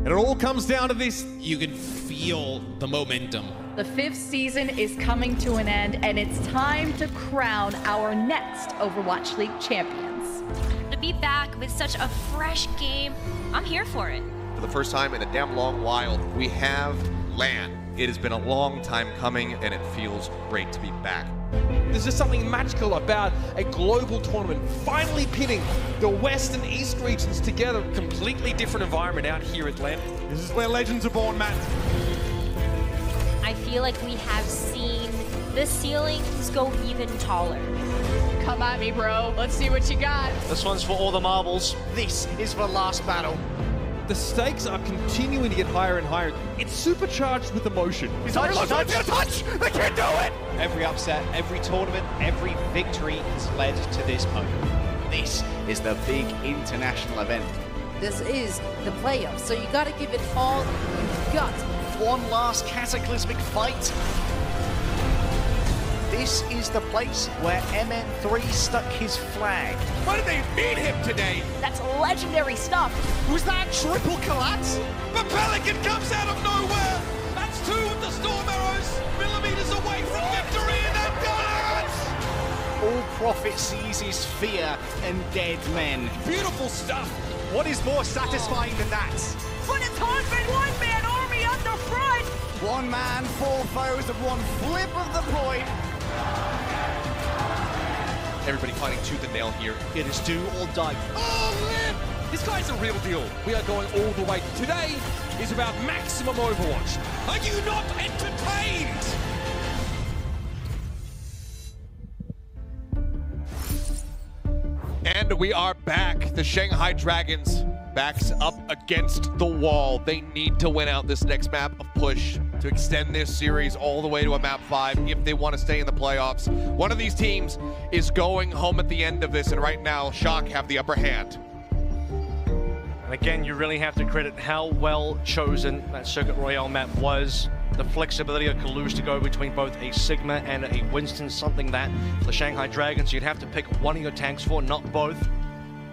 And it all comes down to this. You can feel the momentum. The 5th season is coming to an end, and it's time to crown our next Overwatch League champions. To be back with such a fresh game, I'm here for it. For the first time in a damn long while, we have LAN. It has been a long time coming, and it feels great to be back. There's just something magical about a global tournament finally pitting the West and East regions together. Completely different environment out here at LAN. This is where legends are born, Matt. I feel like we have seen the ceilings go even taller. Come at me, bro. Let's see what you got. This one's for all the marbles. This is the last battle. The stakes are continuing to get higher and higher. It's supercharged with emotion. Touch! They can't do it! Every upset, every tournament, every victory has led to this moment. This is the big international event. This is the playoffs, so you gotta give it all you've got. One last cataclysmic fight. This is the place where MN3 stuck his flag. Why did they beat him today? That's legendary stuff. Was that triple collapse? The Pelican comes out of nowhere. That's 2 of the Storm Arrows. Millimeters away from victory, and they've got it! All profit seizes fear and dead men. Beautiful stuff. What is more satisfying than that? But it's Husband one-man army on the front. 1 man, 4 foes, and 1 flip of the point. Everybody fighting tooth and nail here. It is do or die. Oh, This guy's a real deal. We are going all the way. Today is about maximum Overwatch. are you not entertained? And we are back. The Shanghai Dragons backs up against the wall. They need to win out this next map of push to extend this series all the way to a map 5 if they want to stay in the playoffs. One of these teams is going home at the end of this, and right now, Shock have the upper hand. And again, you really have to credit how well chosen that Circuit Royale map was. The flexibility of Kalush to go between both a Sigma and a Winston, something that for the Shanghai Dragons, you'd have to pick one of your tanks for, not both.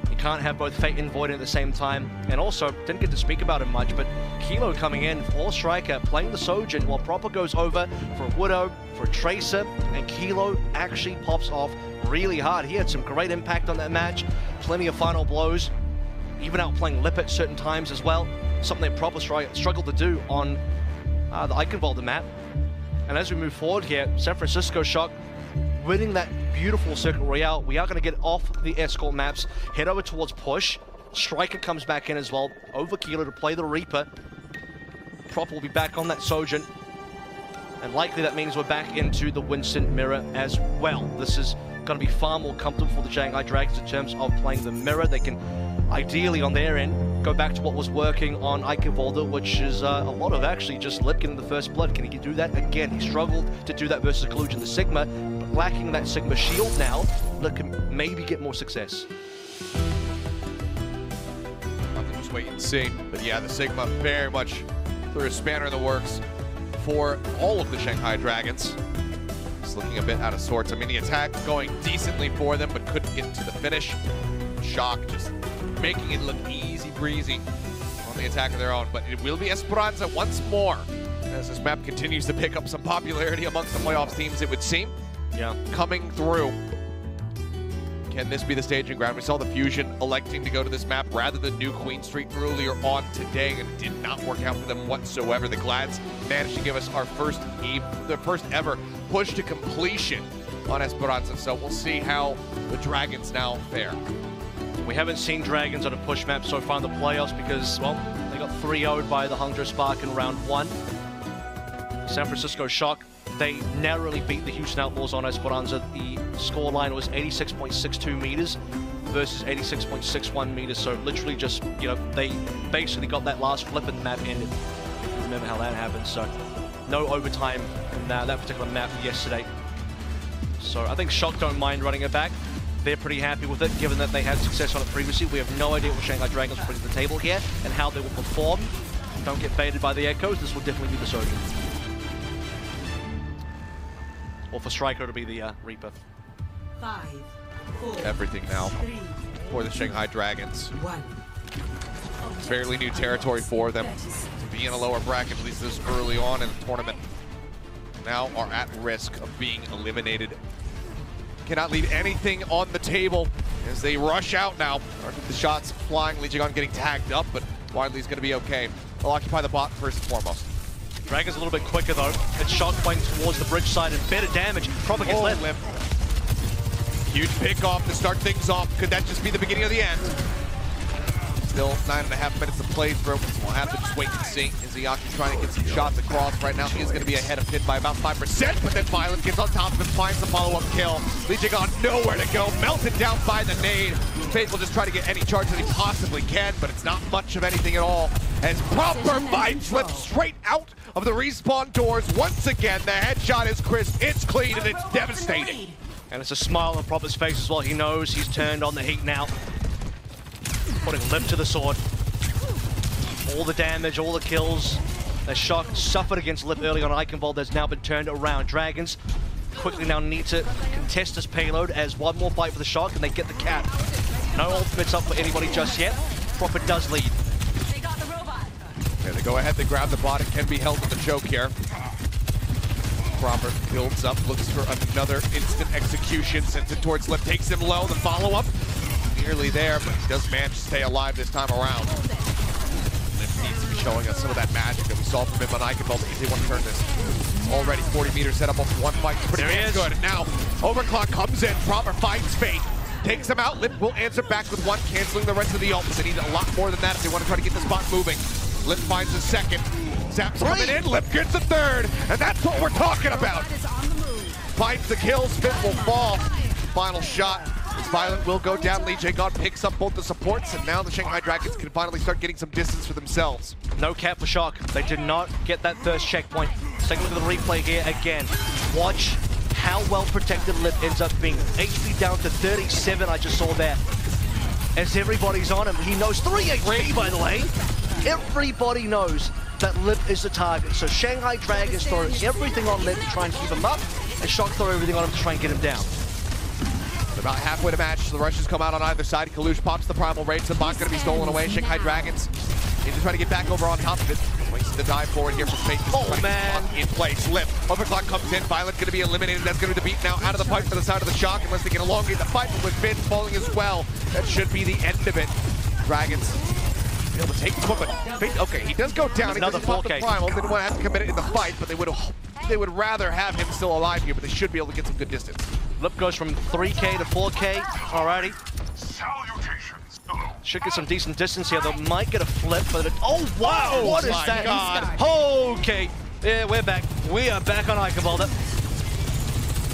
You can't have both Fate and Void at the same time. And also, didn't get to speak about him much, but Kilo coming in, all striker, playing the Sojin, while Proper goes over for a Widow, for a Tracer, and Kilo actually pops off really hard. He had some great impact on that match, plenty of final blows, even outplaying Lip at certain times as well, something that Proper struggled to do on the Eichenwalde map. And as we move forward here, San Francisco Shock winning that beautiful Circuit Royale. We are going to get off the escort maps, head over towards push. Striker comes back in as well, over Kilo to play the Reaper. Proper will be back on that Sojin. And likely that means we're back into the Winston mirror as well. This is going to be far more comfortable for the Shanghai Dragons in terms of playing the mirror. They can ideally on their end go back to what was working on Eichenwalde, which is a lot of actually just Lip getting the first blood. Can he do that again? He struggled to do that versus Kalush in the Sigma, but lacking that Sigma shield now, Lip can maybe get more success. Have to just wait and see. But yeah, the Sigma very much threw a spanner in the works for all of the Shanghai Dragons. It's looking a bit out of sorts. I mean, the attack going decently for them, but couldn't get to the finish. Shock just making it look easy breezy on the attack of their own, but it will be Esperanza once more as this map continues to pick up some popularity amongst the playoffs teams, it would seem. Yeah. Coming through. Can this be the staging ground? We saw the Fusion electing to go to this map rather than New Queen Street earlier on today, and it did not work out for them whatsoever. The Glads managed to give us our first ever push to completion on Esperanza, so we'll see how the Dragons now fare. We haven't seen Dragons on a push map so far in the playoffs because, well, they got 3-0'd by the Hangzhou Spark in round 1. San Francisco Shock, they narrowly beat the Houston Outlaws on Esperanza. The scoreline was 86.62 meters versus 86.61 meters, so literally just, you know, they basically got that last flip and the map ended. If you remember how that happened, so no overtime in that particular map yesterday. So I think Shock don't mind running it back. They're pretty happy with it, given that they had success on it previously. We have no idea what Shanghai Dragons will bring to the table here and how they will perform. Don't get baited by the echoes. This will definitely be the Sojin. Or for Striker to be the Reaper. 5, 4, Everything now 3, for the Shanghai Dragons. 1. Fairly new territory for them to be in a lower bracket, at least this early on in the tournament. Now are at risk of being eliminated. Cannot leave anything on the table as they rush out now. The shots flying, Legion getting tagged up, but Widely's going to be okay. They'll occupy the bot first and foremost. Dragon's a little bit quicker though. It's Shock playing towards the bridge side and better damage. Proper gets left. Huge pick off to start things off. Could that just be the beginning of the end? Still 9.5 minutes to play through. We'll have to just wait and see. Izayaki trying to get some shots across right now. He is going to be ahead of Finn by about 5%, but then Violent gets on top of him, finds the follow-up kill. Legion got nowhere to go, melted down by the nade. Faith will just try to get any charge that he possibly can, but it's not much of anything at all. As proper fight flips straight out of the respawn doors. Once again, the headshot is crisp, it's clean, and it's devastating. And it's a smile on Proper's face as well. He knows he's turned on the heat now. Putting Lip to the sword. All the damage, all the kills. The Shock suffered against Lip early on Eichenwald has now been turned around. Dragons quickly now need to contest this payload as one more fight for the Shock and they get the cap. No ultimates up for anybody just yet. Proper does lead. Yeah, they go ahead, they grab the bot. It can be held with the choke here. Proper builds up, looks for another instant execution, sends it towards Lip, takes him low. The follow-up, nearly there, but he does manage to stay alive this time around. Lip needs to be showing us some of that magic that we saw from him on Eichenwald. They want to turn this. Already 40 meters set up on one fight. Pretty good. And now, Overclock comes in. Proper finds Fate. Takes him out. Lip will answer back with one, canceling the rest of the ult. But they need a lot more than that if they want to try to get this bot moving. Lip finds a second. Zap's coming in. Lip gets a third. And that's what we're talking about. Finds the kill. Spit will fall. Final shot. Violent will go down. Lee Jae-gon picks up both the supports, and now the Shanghai Dragons can finally start getting some distance for themselves. No cap for Shock. They did not get that first checkpoint. Let's take a look at the replay here again. Watch how well protected Lip ends up being. HP down to 37, I just saw there. As everybody's on him, he knows 3 HP by the way. Everybody knows that Lip is the target. So Shanghai Dragons throw everything on Lip to try and keep him up, and Shock throw everything on him to try and get him down. About halfway to match, the rushes come out on either side. Kalush pops the primal rage. The bot's going to be stolen away. Shanghai Dragons need to try to get back over on top of it. Waits the dive forward here from Fate. Oh man! In place. Lip. Overclock comes in. Violent going to be eliminated. That's going to be the beat now out of the fight for the side of the Shock unless they can elongate the fight. But with Finn falling as well, that should be the end of it. Dragons able to take the but Fate, okay, he does go down. Another he does 4K. The primal. Didn't want to have to commit it in the fight, but they would rather have him still alive here. But they should be able to get some good distance. Lip goes from 3K to 4K. Alrighty. Should get some decent distance here. They might get a flip, but oh wow! What is that? God. Okay, yeah, we're back. We are back on Eichenwald.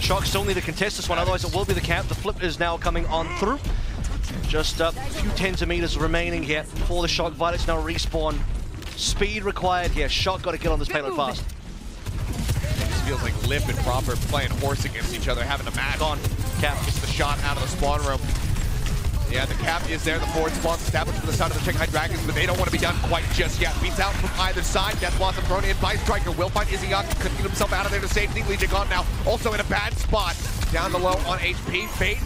Shock still need to contest this one, otherwise it will be the cap. The flip is now coming on through. Just a few tens of meters remaining here for the Shock. Violet's now respawn. Speed required here. Shock got to get on this payload fast. Feels like Lip and Proper playing horse against each other, having a match. On. Cap gets the shot out of the spawn room. Yeah, the cap is there. The forward spawn established for the side of the Shanghai Dragons, but they don't want to be done quite just yet. Beats out from either side. Death Blossom thrown in by Striker. Will find Izayaki. Couldn't get himself out of there to safety. Lee Jae-gon now also in a bad spot. Down the low on HP. Fate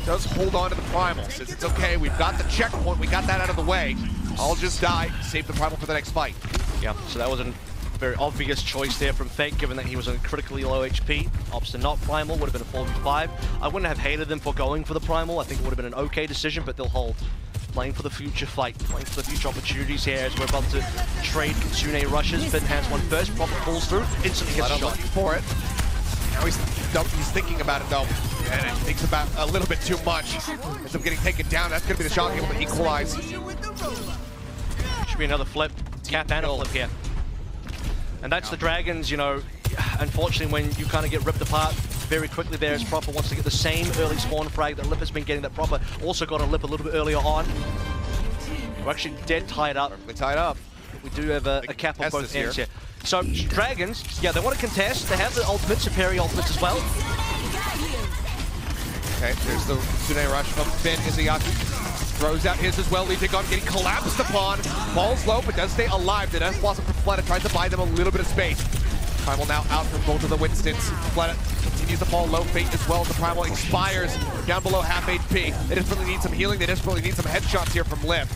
does hold on to the primal. Says it's okay. We've got the checkpoint. We got that out of the way. I'll just die. Save the primal for the next fight. Yeah, so that was a very obvious choice there from Fate, given that he was on critically low HP. Opts to not primal would have been a 4v5. I wouldn't have hated them for going for the primal. I think it would have been an okay decision, but they'll hold. Playing for the future fight, playing for the future opportunities here as we're about to trade Kitsune rushes. Finn has one first, Proper pulls through, instantly gets a shot. For it. Now he's thinking about it though, and he thinks about a little bit too much. Ends up getting taken down. That's going to be the Shock able to equalize. Should be another flip. Cap and a flip here. And that's the Dragons, you know, unfortunately when you kind of get ripped apart very quickly there as Proper wants to get the same early spawn frag that Lip has been getting, that Proper also got a Lip a little bit earlier on. We're actually dead tied up. We're tied up. We do have a cap on both ends here. So Dragons, yeah, they want to contest. They have the ultimate, superior ultimates as well. Okay, there's the Kitsune rush from Finn. Izayaki throws out his as well. Lee Jae-gon getting collapsed upon. Falls low, but does stay alive. The Death Blossom from Fleta tries to buy them a little bit of space. Primal now out from both of the Winstons. Fleta continues to fall low. Fate as well. The Primal expires down below half HP. They desperately need some healing. They desperately need some headshots here from Lip.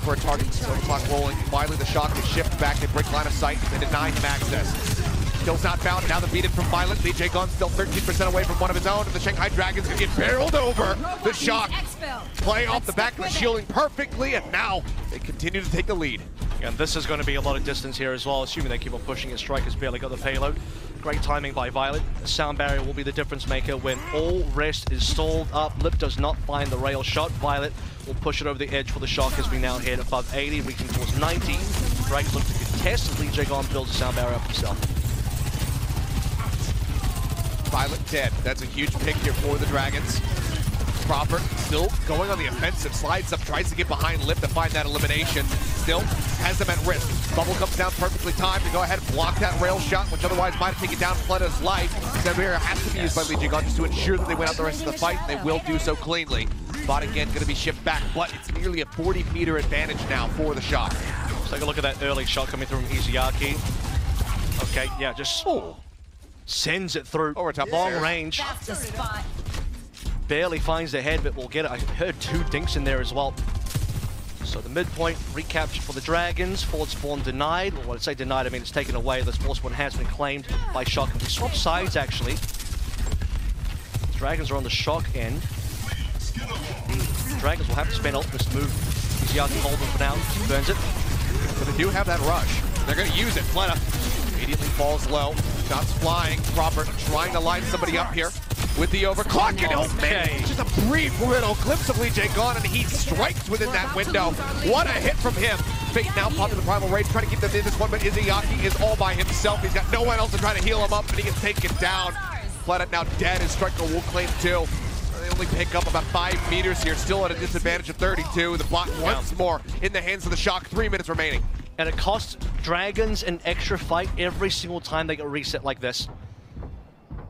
for a target. Overclock rolling. Finally, the shock is shift back. They break line of sight. They deny him access. Kills not found. Now the beat in from Violet. DJ Gunn still 13% away from one of his own. And the Shanghai Dragons can get barreled over. The shock play off the back of the shielding perfectly. And now they continue to take the lead. And this is going to be a lot of distance here as well, assuming they keep on pushing it. Strikers barely got the payload. Great timing by Violet. The sound barrier will be the difference maker when all rest is stalled up. Lip does not find the rail shot. Violet will push it over the edge for the shock as we now hit above 80, reaching towards 90. Dragons look to contest as Lee Jae-gon builds a sound barrier up himself. Violet dead. That's a huge pick here for the Dragons. Proper still going on the offensive, slides up, tries to get behind Lip to find that elimination. Still has them at risk. Bubble comes down perfectly timed to go ahead and block that rail shot, which otherwise might have taken down Fleta's life. That barrier has to be used by Lee Jae-gon just to ensure that they win out the rest of the fight, and they will do so cleanly. Bot again going to be shipped back, but it's nearly a 40-meter advantage now for the shock. Let's take a look at that early shot coming through from Izuyaki. Okay, yeah, just sends it through. Over top long range. That's the spot. Barely finds the head, but we'll get it. I heard 2 dinks in there as well. So the midpoint recaptured for the Dragons. Forward spawn denied. Well, when I say denied, I mean it's taken away. The forward spawn has been claimed by Shock. And we swap sides, actually. The Dragons are on the Shock end. The Dragons will have to spend ultimates to move. Izuyaki hold them for now. Burns it. But they do have that rush. They're going to use it. Fleta immediately falls low. Shots flying. Proper trying to line somebody up here with the overclock. And oh man, just a brief little glimpse of Lee Jae-gon, and he strikes within that window. What a hit from him. Fate now popping the Primal Rage, trying to keep them in this one, but Izuyaki is all by himself. He's got no one else to try to heal him up, and he can take it down. Fleta now dead. His striker will claim 2. They only pick up about 5 meters here, still at a disadvantage of 32. The block once more in the hands of the shock. 3 minutes remaining. And it costs Dragons an extra fight every single time they get reset like this.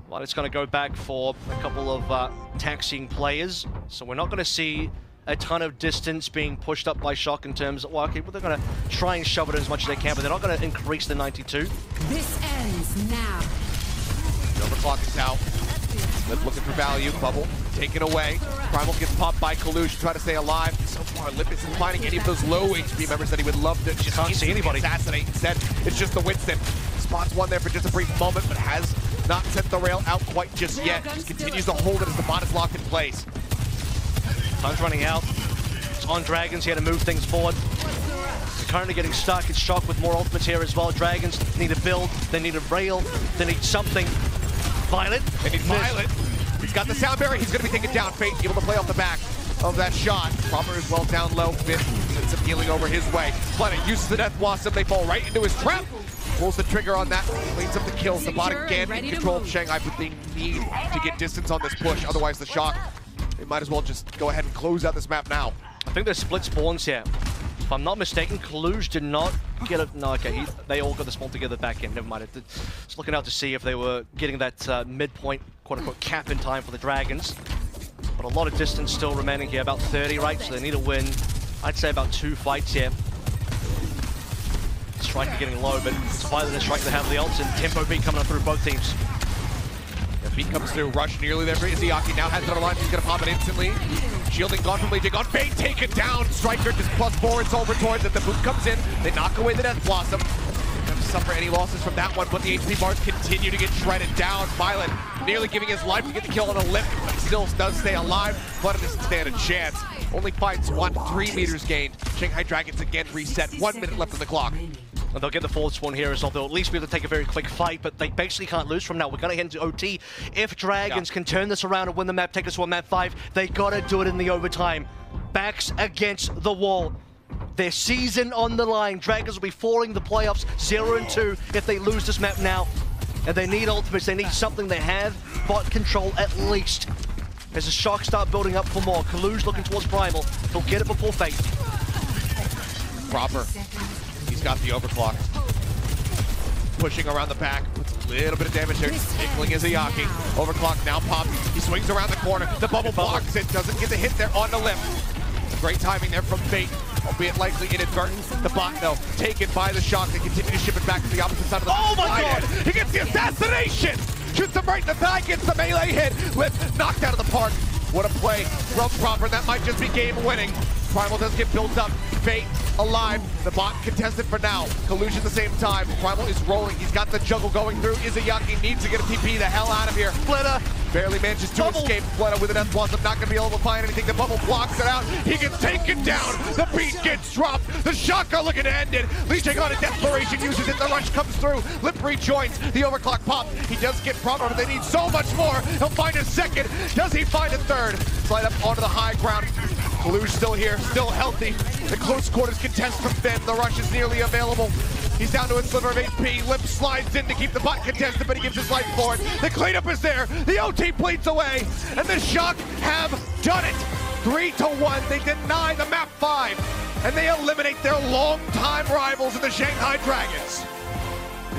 Well, it's going to go back for a couple of taxiing players, so we're not going to see a ton of distance being pushed up by Shock in terms of, well, okay, well, they're going to try and shove it in as much as they can, but they're not going to increase the 92. This ends now. The overclock is out. Lip looking for value. Bubble taken away. Primal gets popped by Kalush to try to stay alive. So far, Lip isn't finding any of those low HP members that he would love to just can't see anybody assassinate. Instead, it's just the Winston. Spots one there for just a brief moment, but has not sent the rail out quite just yet. Just continues to hold it as the bot is locked in place. Time's running out. It's on Dragons here to move things forward. They're currently getting stuck. It's Shock with more ultimates here as well. Dragons need a build. They need a rail. They need something. Violet. They need Violet. He's got the sound barrier. He's going to be taken down. Fate able to play off the back of that shot. Proper is well down low. Fifth sends some healing over his way. Planet uses the Death Blossom. They fall right into his trap. Pulls the trigger on that. Cleans up the kills. The bot again in control of Shanghai, but they need to get distance on this push. Otherwise, the shock, they might as well just go ahead and close out this map now. I think there's split spawns here. If I'm not mistaken, Kalush did not get a... No, okay, they all got the spawn together back in. Never mind. Just looking out to see if they were getting that midpoint, quote-unquote, cap in time for the Dragons. But a lot of distance still remaining here, about 30, right? So they need to win, I'd say, about 2 fights here. Striker getting low, but it's Violet and Striker that have the ults, and tempo beat coming up through both teams. Yeah, beat comes through, rush nearly there for Izuyaki. Now has it on the line, he's gonna pop it instantly. Shielding gone from Lee Jae-gon. Fate take it down. Striker just +4 and over towards it. The boot comes in. They knock away the Death Blossom. They don't suffer any losses from that one, but the HP bars continue to get shredded down. Violet nearly giving his life to get the kill on a Lip, but he still does stay alive. But it doesn't stand a chance. Only fights 1, 3 meters gained. Shanghai Dragons again reset. 1 minute left on the clock. And they'll get the forward spawn here as well. They'll at least be able to take a very quick fight, but they basically can't lose from now. We're going to head into OT. If Dragons can turn this around and win the map, take us to a map 5, they got to do it in the overtime. Backs against the wall. Their season on the line. Dragons will be falling the playoffs 0-2 if they lose this map now. And they need ultimates. They need something. They have bot control at least. As the Shock start building up for more. Kalush looking towards Primal. He'll get it before Fate. Proper. He's got the overclock. Pushing around the back. Puts a little bit of damage there. Tickling Izuyaki. Overclock now popped. He swings around the corner. The bubble blocks it. Doesn't get the hit there on the Lip. Great timing there from Fate, albeit likely inadvertent. The bot, though, taken by the shock. They continue to ship it back to the opposite side of the Oh my God! He gets the assassination! Shoots him right in the thigh, gets the melee hit. Lip knocked out of the park. What a play from Proper. That might just be game winning. Primal does get built up. Fate alive. The bot contested for now. Collusion at the same time. Primal is rolling. He's got the juggle going through. Izayaki needs to get a TP the hell out of here. Fleta barely manages to escape. Fleta with an Death Blossom, not going to be able to find anything. The bubble blocks it out. He gets taken down. The beat gets dropped. The shotgun looking to end it. Legion on a desperation uses it. The rush comes through. Lip rejoins. The overclock pop. He does get propped, but they need so much more. He'll find a second. Does he find a third? Slide up onto the high ground. Kaluge still here, still healthy. The close quarters contest from Finn. The rush is nearly available. He's down to a sliver of HP. Lip slides in to keep the bot contested, but he gives his life for it. The cleanup is there. The OT bleeds away, and the Shock have done it. 3-1. They deny the map 5, and they eliminate their longtime rivals in the Shanghai Dragons.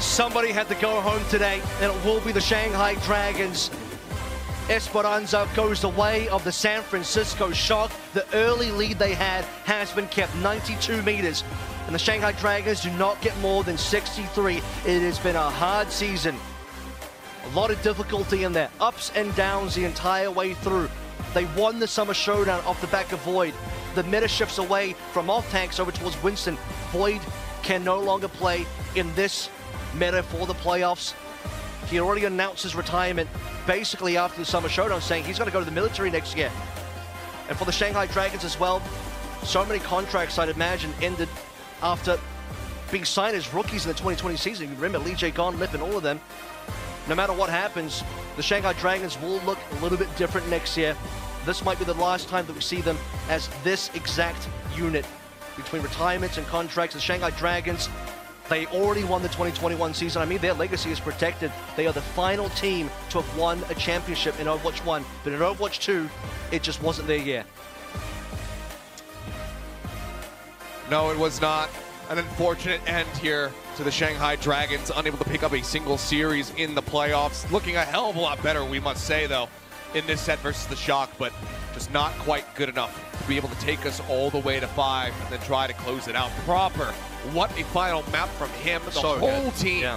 Somebody had to go home today, and it will be the Shanghai Dragons. Esperanza goes the way of the San Francisco Shock. The early lead they had has been kept 92 meters. And the Shanghai Dragons do not get more than 63. It has been a hard season. A lot of difficulty in there. Ups and downs the entire way through. They won the Summer Showdown off the back of Void. The meta shifts away from off-tanks over towards Winston. Void can no longer play in this meta for the playoffs. He already announced his retirement basically after the Summer Showdown, saying he's going to go to the military next year. And for the Shanghai Dragons as well, so many contracts I'd imagine ended after being signed as rookies in the 2020 season. You remember Lee J. Gon, Lip, and all of them. No matter what happens, the Shanghai Dragons will look a little bit different next year. This might be the last time that we see them as this exact unit. Between retirements and contracts, the Shanghai Dragons, they already won the 2021 season. I mean, their legacy is protected. They are the final team to have won a championship in Overwatch 1. But in Overwatch 2, it just wasn't their year. No, it was not. An unfortunate end here to the Shanghai Dragons, unable to pick up a single series in the playoffs. Looking a hell of a lot better, we must say, though, in this set versus the Shock, but just not quite good enough to be able to take us all the way to 5 and then try to close it out proper. What a final map from him. The whole team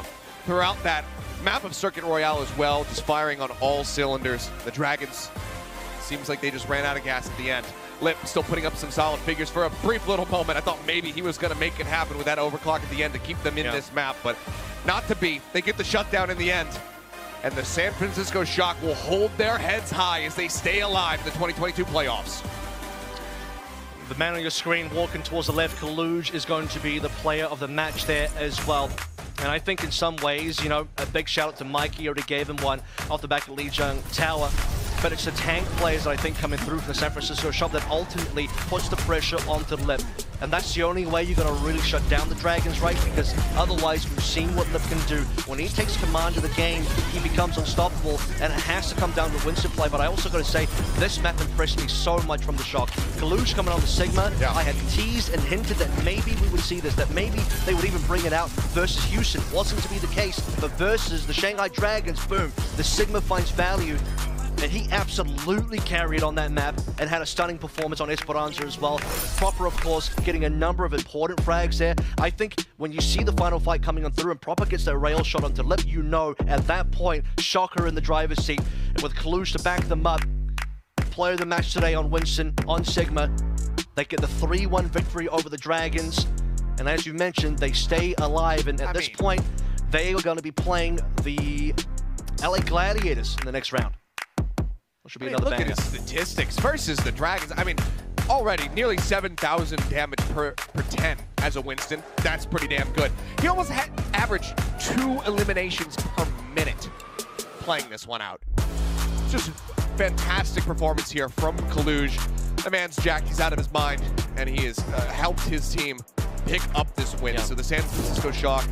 throughout that map of Circuit Royale as well, just firing on all cylinders. The Dragons, seems like they just ran out of gas at the end. Lip still putting up some solid figures for a brief little moment. I thought maybe he was going to make it happen with that overclock at the end to keep them in this map, but not to be. They get the shutdown in the end. And the San Francisco Shock will hold their heads high as they stay alive in the 2022 playoffs. The man on your screen walking towards the left, Kaluge, is going to be the player of the match there as well. And I think in some ways, you know, a big shout out to Mikey. He already gave him one off the back of Lee Jung Tower. But it's the tank players that I think coming through from the San Francisco Shock that ultimately puts the pressure onto Lip. And that's the only way you're going to really shut down the Dragons, right? Because otherwise, we've seen what Lip can do. When he takes command of the game, he becomes unstoppable, and it has to come down to Winston play. But I also got to say, this map impressed me so much from the Shock. Kaluge coming on the Sigma, I had teased and hinted that maybe we would see this, that maybe they would even bring it out versus Houston. Wasn't to be the case, but versus the Shanghai Dragons, boom, the Sigma finds value. And he absolutely carried on that map and had a stunning performance on Esperanza as well. Proper, of course, getting a number of important frags there. I think when you see the final fight coming on through and Proper gets that rail shot onto Lip, you know at that point, Shocker in the driver's seat. And with Kaluge to back them up, player of the match today on Winston, on Sigma, they get the 3-1 victory over the Dragons. And as you mentioned, they stay alive. And at this point, they are going to be playing the LA Gladiators in the next round. Should be another look at his statistics versus the Dragons. I mean, already nearly 7,000 damage per 10 as a Winston. That's pretty damn good. He almost had averaged 2 eliminations per minute playing this one out. Just fantastic performance here from Kaluge. The man's jacked, he's out of his mind, and he has helped his team pick up this win. So the San Francisco Shock,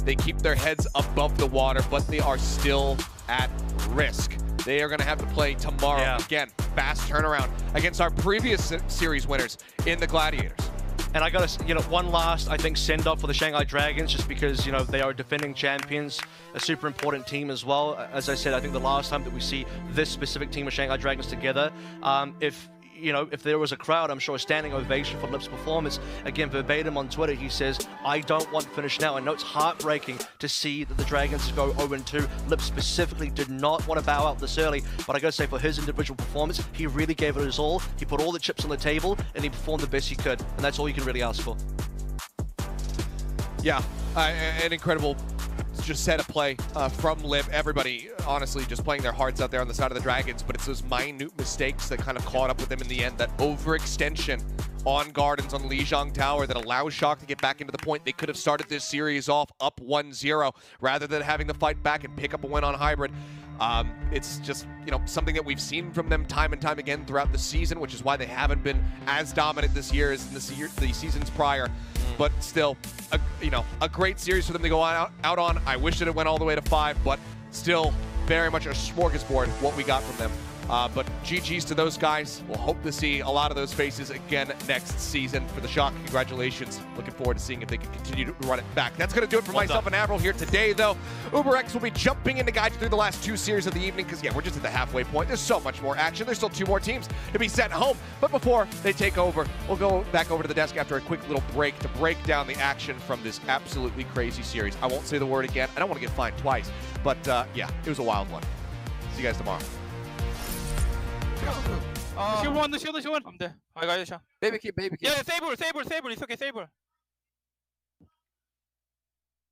they keep their heads above the water, but they are still at risk. They are going to have to play tomorrow. Again, fast turnaround against our previous series winners in the Gladiators. And I got to, you know, one last, I think, send-off for the Shanghai Dragons, just because, you know, they are defending champions, a super important team as well. As I said, I think the last time that we see this specific team of Shanghai Dragons together, if you know, if there was a crowd, I'm sure a standing ovation for Lip's performance. Again, verbatim on Twitter, he says, I don't want finish now. I know it's heartbreaking to see that the Dragons go 0-2. Lip specifically did not want to bow out this early, but I gotta say, for his individual performance, he really gave it his all. He put all the chips on the table, and he performed the best he could, and that's all you can really ask for. Yeah, an incredible just set of play from Lip. Everybody, honestly, just playing their hearts out there on the side of the Dragons, but it's those minute mistakes that kind of caught up with them in the end. That overextension on Gardens on Lijiang Tower that allows Shock to get back into the point. They could have started this series off up 1-0 rather than having to fight back and pick up a win on Hybrid. It's just, you know, something that we've seen from them time and time again throughout the season, which is why they haven't been as dominant this year as in the seasons prior. But still, a great series for them to go out on. I wish that it went all the way to 5, but still very much a smorgasbord what we got from them. But GG's to those guys. We'll hope to see a lot of those faces again next season. For the Shock, congratulations. Looking forward to seeing if they can continue to run it back. That's going to do it for myself and Avril here today, though. UberX will be jumping in to guide you through the last 2 series of the evening because, yeah, we're just at the halfway point. There's so much more action. There's still 2 more teams to be sent home. But before they take over, we'll go back over to the desk after a quick little break to break down the action from this absolutely crazy series. I won't say the word again. I don't want to get fined twice. But, yeah, it was a wild one. See you guys tomorrow. Lucio one. I'm there. I got it. Baby keep. Yeah, Sable. It's okay, Sable.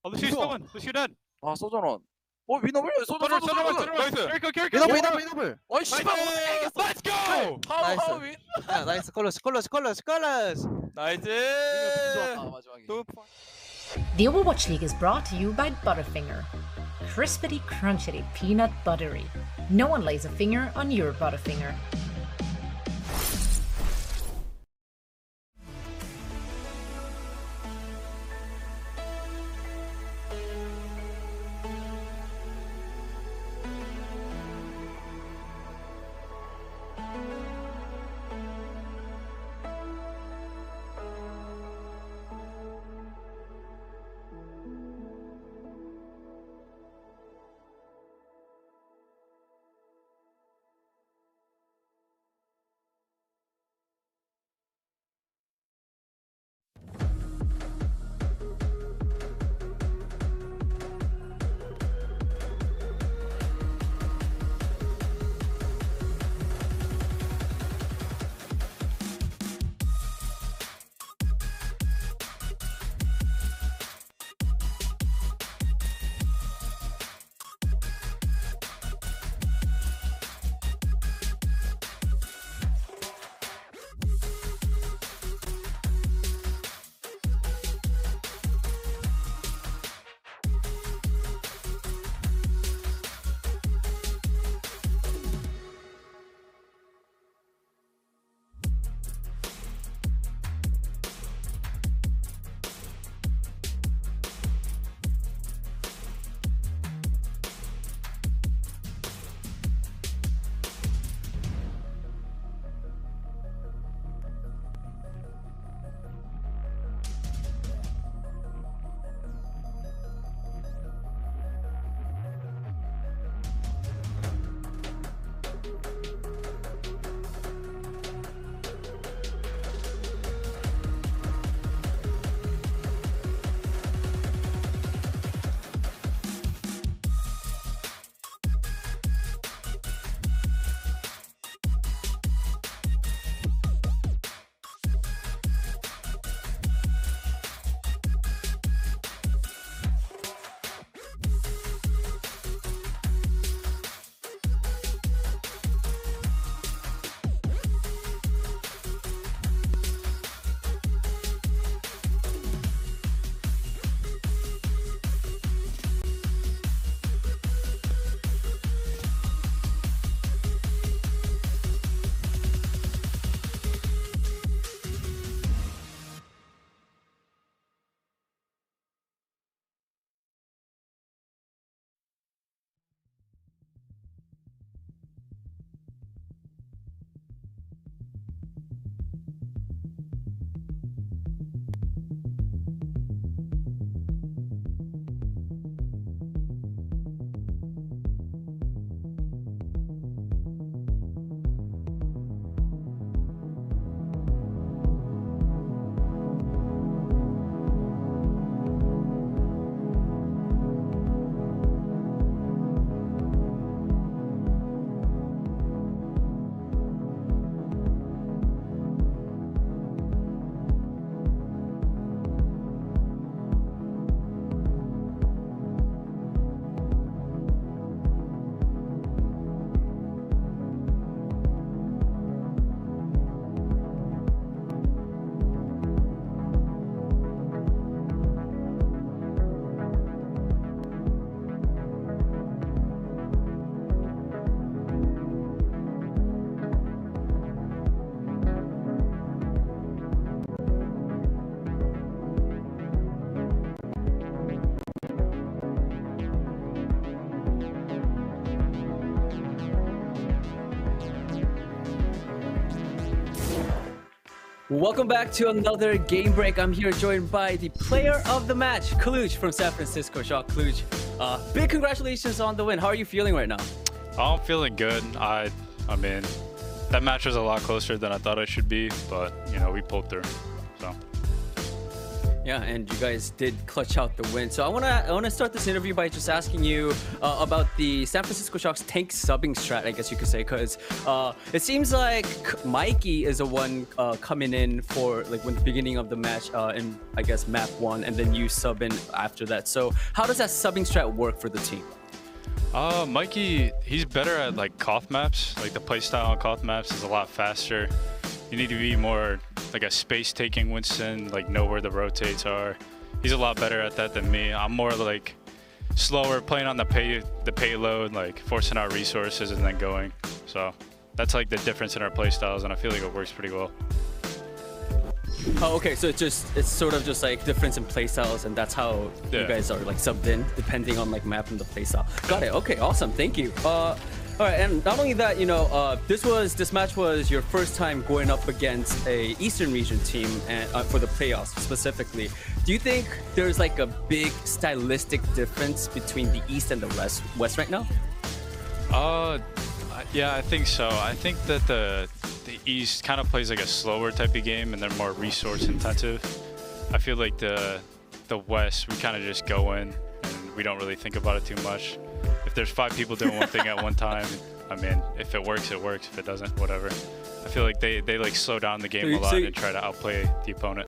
Oh, Lucio still one. Lucio dead. 아, 쏘잖아. 위너블. 나이스. 위너블. 어이, 씨발. Let's go. 나이스. 컬러스. 나이스. The Overwatch League is brought to you by Butterfinger. Crispity, crunchity, peanut buttery. No one lays a finger on your Butterfinger. Welcome back to another game break. I'm here joined by the player of the match, Kluj from San Francisco Shock. Kluj, big congratulations on the win. How are you feeling right now? I'm feeling good. I mean, that match was a lot closer than I thought it should be, but you know, we pulled through. So. Yeah, and you guys did clutch out the win. So I wanna start this interview by just asking you about the San Francisco Shock's tank subbing strat, I guess you could say, because it seems like Mikey is the one coming in for like when the beginning of the match in I guess map 1, and then you sub in after that. So how does that subbing strat work for the team? Mikey, he's better at like Koth maps. Like the playstyle on Koth maps is a lot faster. You need to be more like a space-taking Winston, like know where the rotates are. He's a lot better at that than me. I'm more like slower, playing on the payload, like forcing out resources and then going. So that's like the difference in our playstyles, and I feel like it works pretty well. Oh, okay, so it's sort of just like difference in playstyles, and that's how you guys are like subbed in, depending on like map and the playstyle. Got it. Okay, awesome. Thank you. All right, and not only that, you know, this match was your first time going up against a Eastern region team and for the playoffs specifically. Do you think there's like a big stylistic difference between the East and the West right now? Yeah, I think so. I think that the East kind of plays like a slower type of game, and they're more resource intensive. I feel like the West, we kind of just go in and we don't really think about it too much. If there's 5 people doing one thing at one time, I mean, if it works, it works. If it doesn't, whatever. I feel like they like slow down the game a lot and try to outplay the opponent.